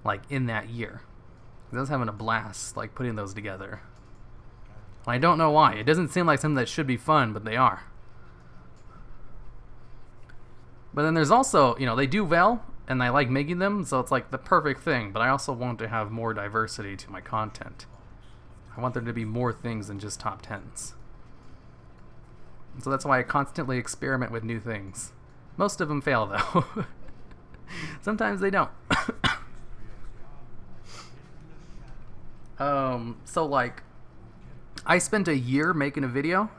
like, in that year. I was having a blast, like, putting those together. I don't know why. It doesn't seem like something that should be fun, but they are. But then there's also, you know, they do well, and I like making them, so it's like the perfect thing, but I also want to have more diversity to my content. I want there to be more things than just top 10s. So that's why I constantly experiment with new things. Most of them fail, though. Sometimes they don't. So, like, I spent a year making a video.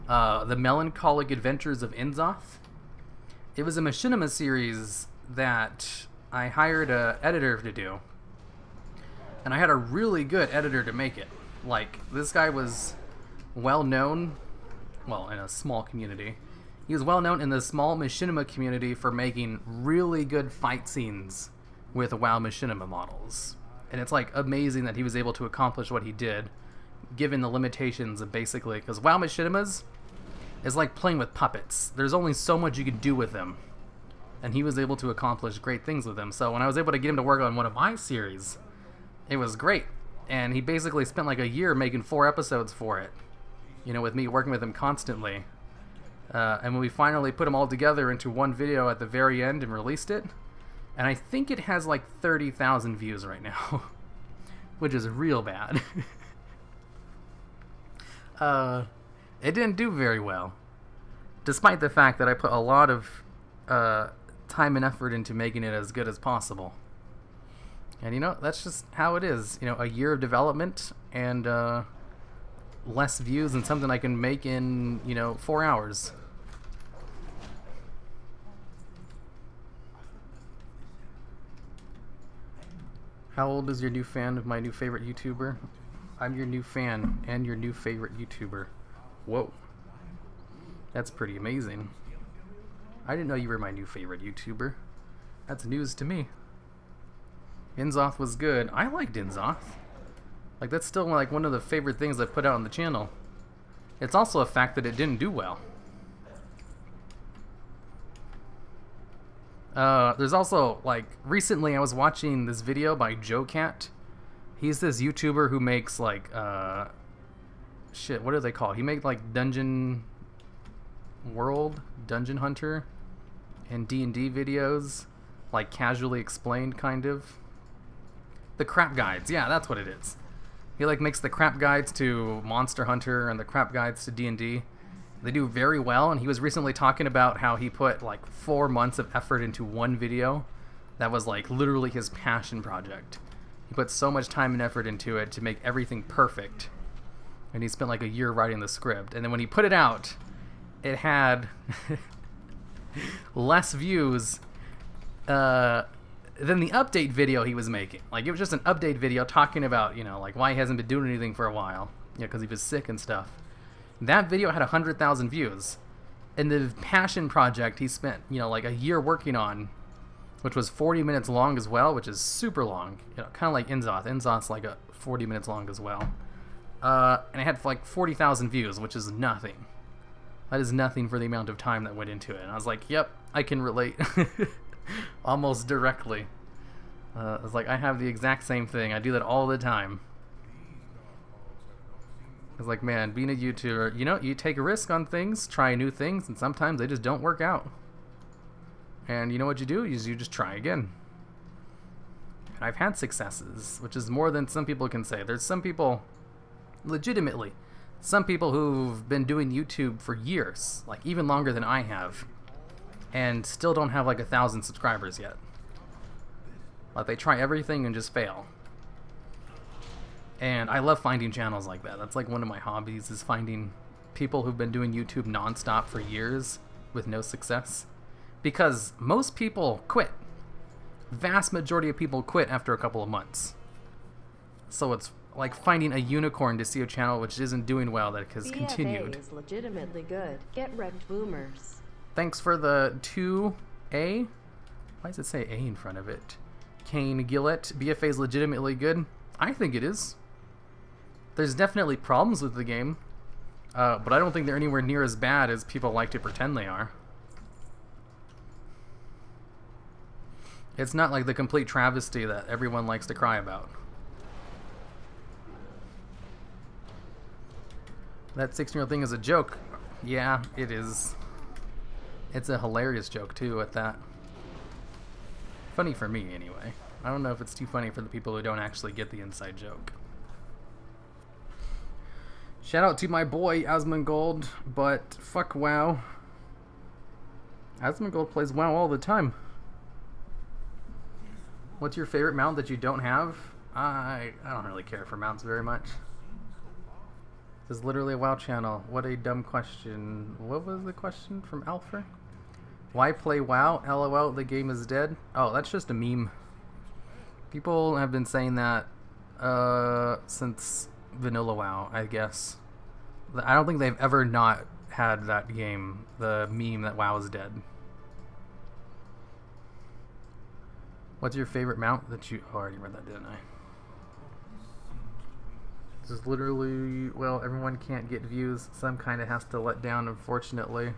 The Melancholic Adventures of Inzoth. It was a machinima series that I hired an editor to do. And I had a really good editor to make it. Like, this guy was well known. Well, in a small community. He was well known in the small machinima community for making really good fight scenes with WoW machinima models. And it's like amazing that he was able to accomplish what he did, given the limitations of basically, because WoW machinimas is like playing with puppets. There's only so much you can do with them. And he was able to accomplish great things with them. So when I was able to get him to work on one of my series, it was great. And he basically spent like a year making 4 episodes for it. You know, with me working with him constantly. And when we finally put them all together into one video at the very end and released it, and I think it has like 30,000 views right now, which is real bad. It didn't do very well, despite the fact that I put a lot of time and effort into making it as good as possible. And, you know, that's just how it is. You know, a year of development and less views than something I can make in, you know, 4 hours. How old is your new fan of my new favorite YouTuber? I'm your new fan and your new favorite YouTuber. Whoa. That's pretty amazing. I didn't know you were my new favorite YouTuber. That's news to me. Inzoth was good. I liked Inzoth. Like, that's still like one of the favorite things I put out on the channel. It's also a fact that it didn't do well. There's also, like, recently I was watching this video by Joe Cat. He's this YouTuber who makes like shit, what do they call it? He made like Dungeon Hunter and D&D videos, like casually explained kind of. The crap guides, yeah, that's what it is. He like makes the crap guides to Monster Hunter and the crap guides to D&D. They do very well, and he was recently talking about how he put like 4 months of effort into one video that was like literally his passion project. He put so much time and effort into it to make everything perfect, and he spent like a year writing the script. And then when he put it out, it had less views than the update video he was making. Like, it was just an update video talking about, you know, like why he hasn't been doing anything for a while, you know, because he was sick and stuff. That video had 100,000 views, and the passion project he spent, you know, like a year working on, which was 40 minutes long as well, which is super long, you know, kind of like Inzoth. Inzoth's like 40 minutes long as well. And it had like 40,000 views, which is nothing. That is nothing for the amount of time that went into it. And I was like, yep, I can relate almost directly. I was like, I have the exact same thing. I do that all the time. I was like, man, being a YouTuber, you know, you take a risk on things, try new things, and sometimes they just don't work out. And you know what you do is you just try again. And I've had successes, which is more than some people can say. There's some people, legitimately, some people who've been doing YouTube for years, like even longer than I have, and still don't have like 1,000 subscribers yet. Like, they try everything and just fail. And I love finding channels like that. That's like one of my hobbies, is finding people who've been doing YouTube nonstop for years with no success. Because most people quit. Vast majority of people quit after a couple of months. So it's like finding a unicorn to see a channel which isn't doing well that has continued. is legitimately good. Get wrecked, boomers. Thanks for the 2A. Why does it say A in front of it? Kane Gillett. BFA is legitimately good. I think it is. There's definitely problems with the game, but I don't think they're anywhere near as bad as people like to pretend they are. It's not like the complete travesty that everyone likes to cry about. That 16-year-old thing is a joke. Yeah, it is. It's a hilarious joke, too, at that. Funny for me, anyway. I don't know if it's too funny for the people who don't actually get the inside joke. Shout out to my boy, Asmongold, but fuck WoW. Asmongold plays WoW all the time. What's your favorite mount that you don't have? I don't really care for mounts very much. This is literally a WoW channel. What a dumb question. What was the question from Alpha? Why play WoW? LOL, the game is dead. Oh, that's just a meme. People have been saying that since Vanilla WoW, I guess. I don't think they've ever not had that game, the meme that WoW is dead. What's your favorite mount that you... Oh, I already read that, didn't I? This is literally... Well, everyone can't get views. Some kind of has to let down, unfortunately.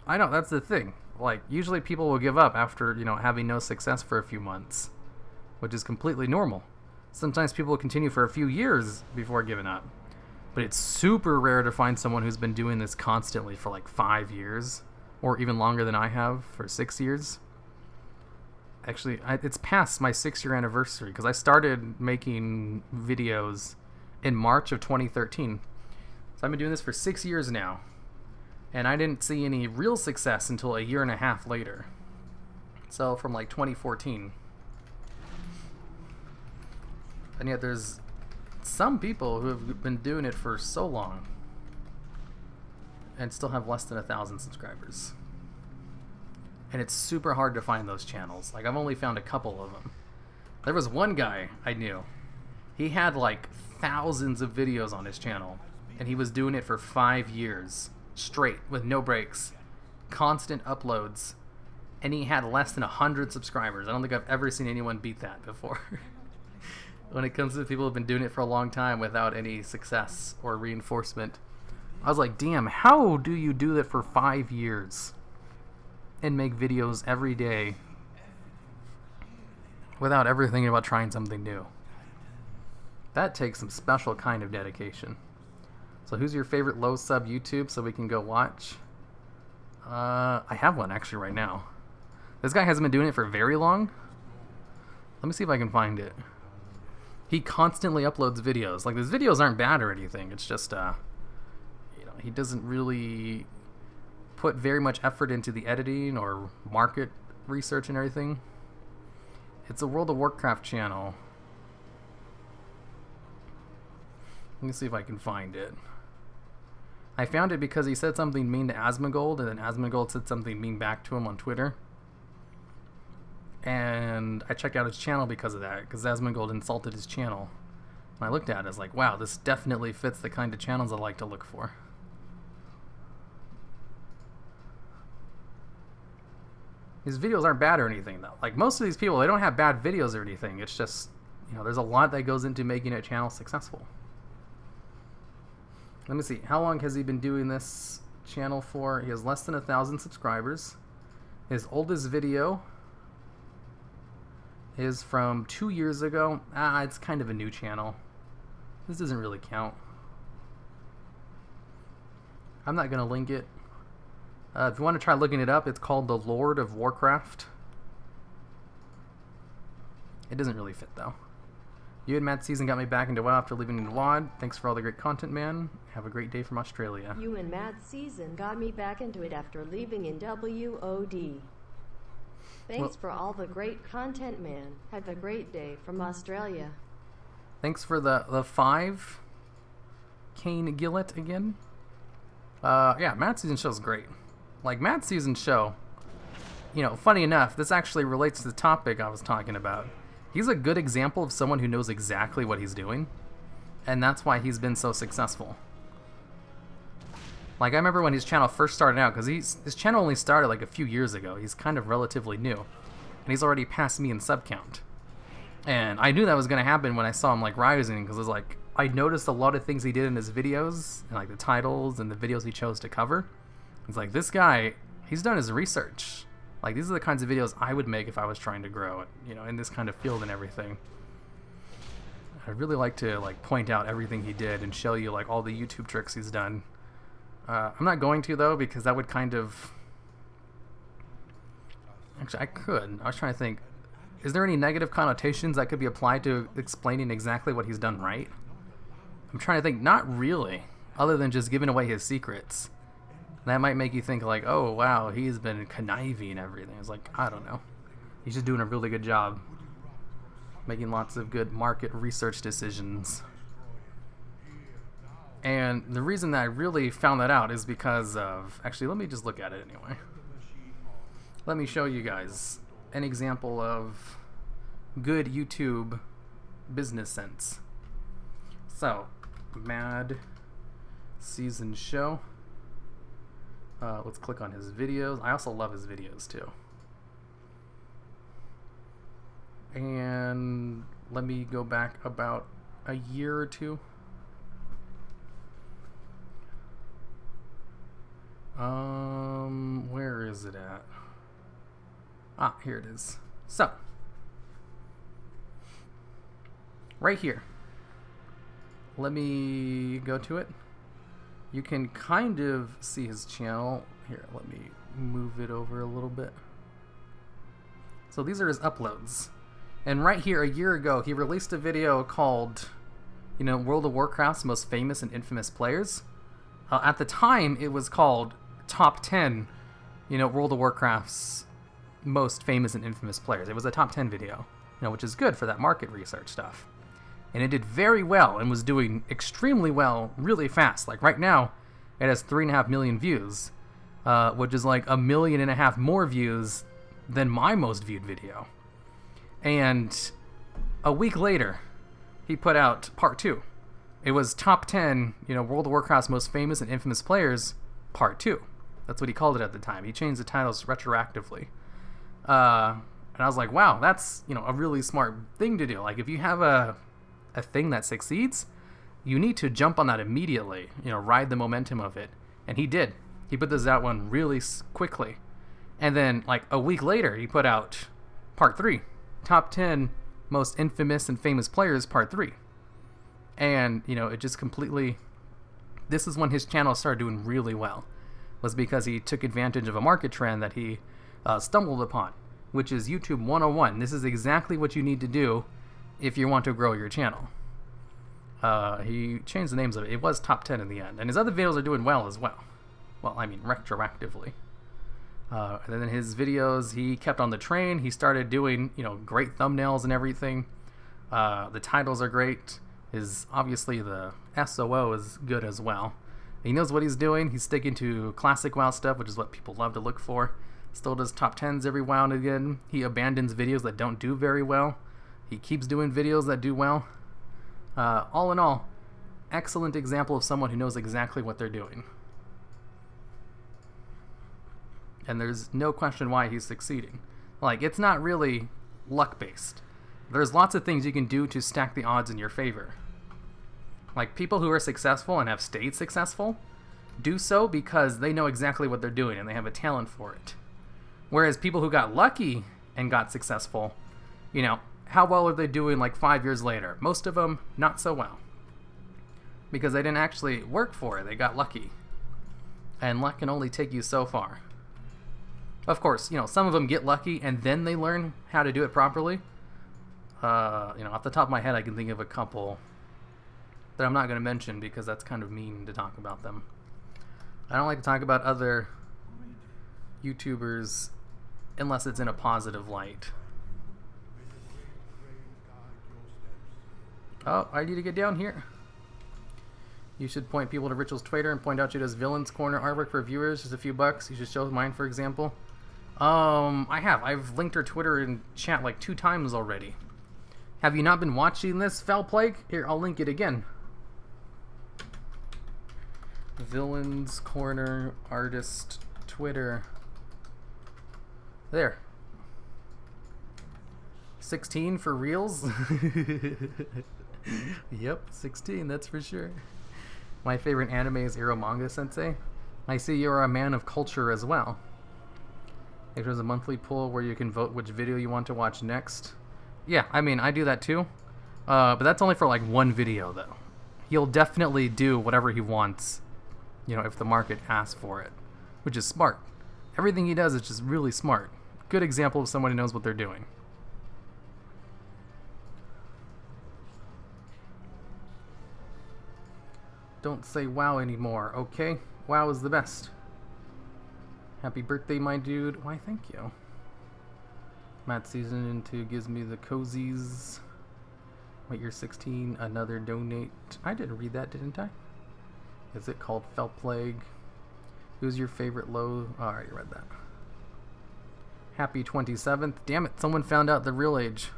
I know, that's the thing. Like, usually people will give up after, you know, having no success for a few months, which is completely normal. Sometimes people will continue for a few years before giving up. But it's super rare to find someone who's been doing this constantly for like 5 years, or even longer than I have, for 6 years. Actually, it's past my 6-year anniversary, because I started making videos in March of 2013. So I've been doing this for 6 years now. And I didn't see any real success until a year and a half later. So from like 2014. And yet there's some people who have been doing it for so long and still have less than 1,000 subscribers. And it's super hard to find those channels. Like, I've only found a couple of them. There was one guy I knew. He had like thousands of videos on his channel, and he was doing it for 5 years straight with no breaks, constant uploads, and he had less than 100 subscribers. I don't think I've ever seen anyone beat that before. When it comes to people who've been doing it for a long time without any success or reinforcement, I was like, damn, how do you do that for 5 years and make videos every day without ever thinking about trying something new? That takes some special kind of dedication. So who's your favorite low sub YouTube so we can go watch? I have one actually right now. This guy hasn't been doing it for very long. Let me see if I can find it. He constantly uploads videos. Like, his videos aren't bad or anything. It's just, you know, he doesn't really put very much effort into the editing or market research and everything. It's a World of Warcraft channel. Let me see if I can find it. I found it because he said something mean to Asmongold, and then Asmongold said something mean back to him on Twitter. And I checked out his channel because of that, because Asmongold insulted his channel. And I looked at it, I was like, wow, this definitely fits the kind of channels I like to look for. His videos aren't bad or anything, though. Like, most of these people, they don't have bad videos or anything. It's just, you know, there's a lot that goes into making a channel successful. Let me see. How long has he been doing this channel for? He has less than 1,000 subscribers. His oldest video is from 2 years ago. It's kind of a new channel. This doesn't really count. I'm not going to link it. If you want to try looking it up, it's called The Lord of Warcraft. It doesn't really fit, though. You and Matt Season got me back into WoW after leaving in WoD. Thanks for all the great content, man. Have a great day from Australia. You and Matt Season got me back into it after leaving in WoD. Thanks for all the great content, man. Have a great day from Australia. Thanks for the 5. Kane Gillett again. Yeah, Matt Season Show's great. Like, Matt Season Show, you know, funny enough, this actually relates to the topic I was talking about. He's a good example of someone who knows exactly what he's doing, and that's why he's been so successful. Like, I remember when his channel first started out, because his channel only started like a few years ago. He's kind of relatively new, and he's already passed me in sub count. And I knew that was going to happen when I saw him like rising, because it was like, I noticed a lot of things he did in his videos, and like the titles and the videos he chose to cover. It's like, this guy, he's done his research. Like, these are the kinds of videos I would make if I was trying to grow, you know, in this kind of field and everything. I'd really like to, like, point out everything he did and show you, like, all the YouTube tricks he's done. I'm not going to, though, because that would kind of... Actually, I could. I was trying to think. Is there any negative connotations that could be applied to explaining exactly what he's done right? I'm trying to think. Not really, other than just giving away his secrets. That might make you think like, oh wow, he's been conniving everything. It's like, I don't know. He's just doing a really good job. Making lots of good market research decisions. And the reason that I really found that out is because of... Actually, let me just look at it anyway. Let me show you guys an example of good YouTube business sense. So, Mad Season Show. Let's click on his videos. I also love his videos too. And let me go back about a year or two. Where is it at? Ah, here it is. So, right here. Let me go to it. You can kind of see his channel. Here, let me move it over a little bit. So these are his uploads. And right here, a year ago, he released a video called, you know, World of Warcraft's most famous and infamous players. At the time, it was called Top 10, you know, World of Warcraft's most famous and infamous players. It was a top 10 video, you know, which is good for that market research stuff. And it did very well and was doing extremely well really fast. Like right now, it has 3.5 million views, which is like 1.5 million more views than my most viewed video. And a week later, he put out part 2. It was top 10, you know, World of Warcraft's most famous and infamous players, part 2. That's what he called it at the time. He changed the titles retroactively. And I was like, wow, that's, you know, a really smart thing to do. Like, if you have a thing that succeeds, you need to jump on that immediately, you know, ride the momentum of it. And he did. He put this out one really quickly. And then, like, a week later, he put out part 3. Top 10 most infamous and famous players, part 3. And, you know, it just completely... This is when his channel started doing really well. Was because he took advantage of a market trend that he stumbled upon, which is YouTube 101. This is exactly what you need to do if you want to grow your channel. He changed the names of it. It was top 10 in the end. And his other videos are doing well as well. Well, I mean, retroactively. And then his videos, he kept on the train. He started doing, you know, great thumbnails and everything. The titles are great. Obviously the SOO is good as well. He knows what he's doing. He's sticking to classic WoW stuff, which is what people love to look for. Still does top 10s every WoW and again. He abandons videos that don't do very well. He keeps doing videos that do well. All in all, excellent example of someone who knows exactly what they're doing. And there's no question why he's succeeding. Like, it's not really luck-based. There's lots of things you can do to stack the odds in your favor. Like, people who are successful and have stayed successful do so because they know exactly what they're doing and they have a talent for it. Whereas people who got lucky and got successful, you know, how well are they doing like 5 years later? Most of them, not so well. Because they didn't actually work for it, they got lucky. And luck can only take you so far. Of course, you know, some of them get lucky and then they learn how to do it properly. You know, off the top of my head, I can think of a couple that I'm not going to mention because that's kind of mean to talk about them. I don't like to talk about other YouTubers unless it's in a positive light. Oh, I need to get down here. You should point people to Ritual's Twitter and point out she does Villains Corner artwork for viewers. Just a few bucks. You should show mine, for example. I've linked her Twitter in chat like 2 times already. Have you not been watching this, Foul Plague? Here, I'll link it again. Villains Corner Artist Twitter. There. 16 for reals? Yep, 16, that's for sure. My favorite anime is Ero Manga Sensei. I see you're a man of culture as well. There's a monthly poll where you can vote which video you want to watch next. Yeah, I mean, I do that too. But that's only for like one video though. He'll definitely do whatever he wants, you know, if the market asks for it, which is smart. Everything he does is just really smart. Good example of someone who knows what they're doing. Don't say WoW anymore, okay? WoW is the best. Happy birthday, my dude. Why, thank you. Matt season into gives me the cozies. Wait, you're 16. Another donate. I didn't read that, didn't I? Is it called Fell Plague? Who's your favorite low? Oh, I already read that. Happy 27th. Damn it, someone found out the real age.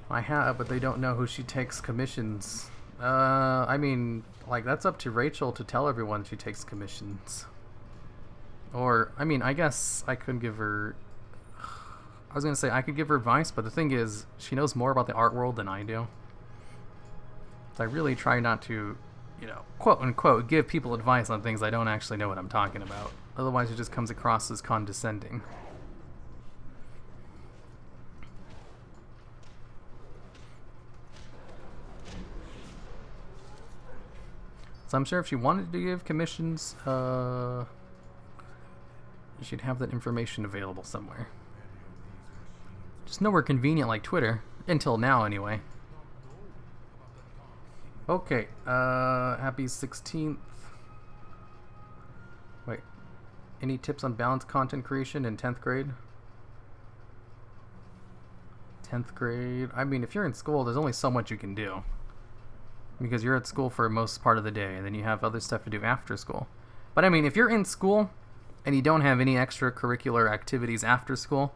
I have, but they don't know who she takes commissions. I mean, like, that's up to Rachel to tell everyone she takes commissions. Or, I mean, I guess I could give her... I was going to say I could give her advice, but the thing is, she knows more about the art world than I do. So I really try not to, you know, quote-unquote, give people advice on things I don't actually know what I'm talking about. Otherwise, it just comes across as condescending. So I'm sure if she wanted to give commissions, she'd have that information available somewhere. Just nowhere convenient like Twitter. Until now, anyway. Okay, happy 16th. Wait. Any tips on balanced content creation in 10th grade? 10th grade? I mean, if you're in school, there's only so much you can do. Because you're at school for most part of the day, and then you have other stuff to do after school. But I mean, if you're in school, and you don't have any extracurricular activities after school,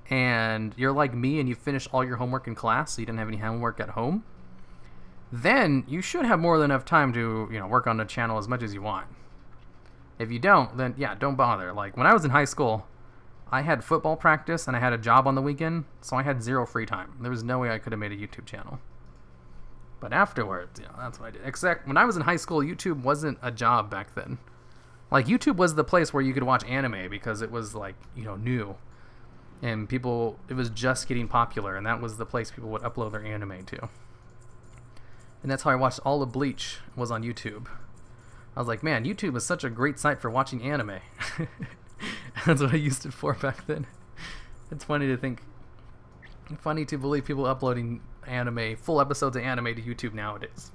and you're like me and you finish all your homework in class, so you didn't have any homework at home, then you should have more than enough time to, you know, work on the channel as much as you want. If you don't, then yeah, don't bother. Like, when I was in high school, I had football practice and I had a job on the weekend, so I had 0 free time. There was no way I could have made a YouTube channel. But afterwards, you know, that's what I did. Except when I was in high school, YouTube wasn't a job back then. Like, YouTube was the place where you could watch anime because it was, like, you know, new. And people, it was just getting popular, and that was the place people would upload their anime to. And that's how I watched all of Bleach, was on YouTube. I was like, man, YouTube is such a great site for watching anime. That's what I used it for back then. It's funny to think, funny to believe people uploading anime, full episodes of anime to YouTube nowadays.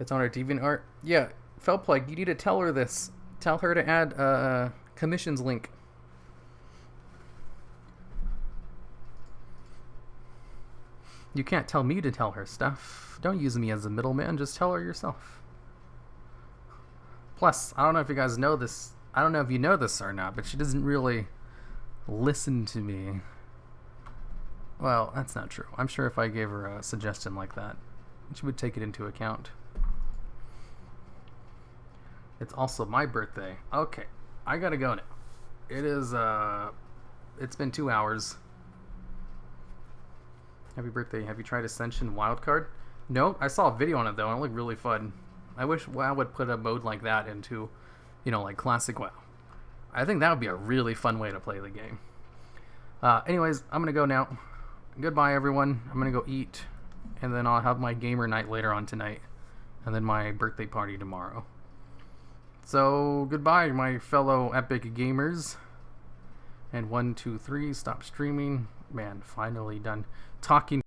It's on our DeviantArt. Yeah, Felplague, you need to tell her this. Tell her to add a commissions link. You can't tell me to tell her stuff. Don't use me as a middleman, just tell her yourself. Plus, I don't know if you guys know this. I don't know if you know this or not, but she doesn't really listen to me. Well, that's not true. I'm sure if I gave her a suggestion like that, she would take it into account. It's also my birthday. Okay, I gotta go now. It is, it's been 2 hours. Happy birthday. Have you tried Ascension Wildcard? No, I saw a video on it though, and it looked really fun. I wish WoW would put a mode like that into, you know, like classic WoW. I think that would be a really fun way to play the game. Anyways, I'm gonna go now. Goodbye, everyone. I'm gonna go eat, and then I'll have my gamer night later on tonight, and then my birthday party tomorrow. So, goodbye, my fellow epic gamers. And 1, 2, 3, stop streaming. Man, finally done talking.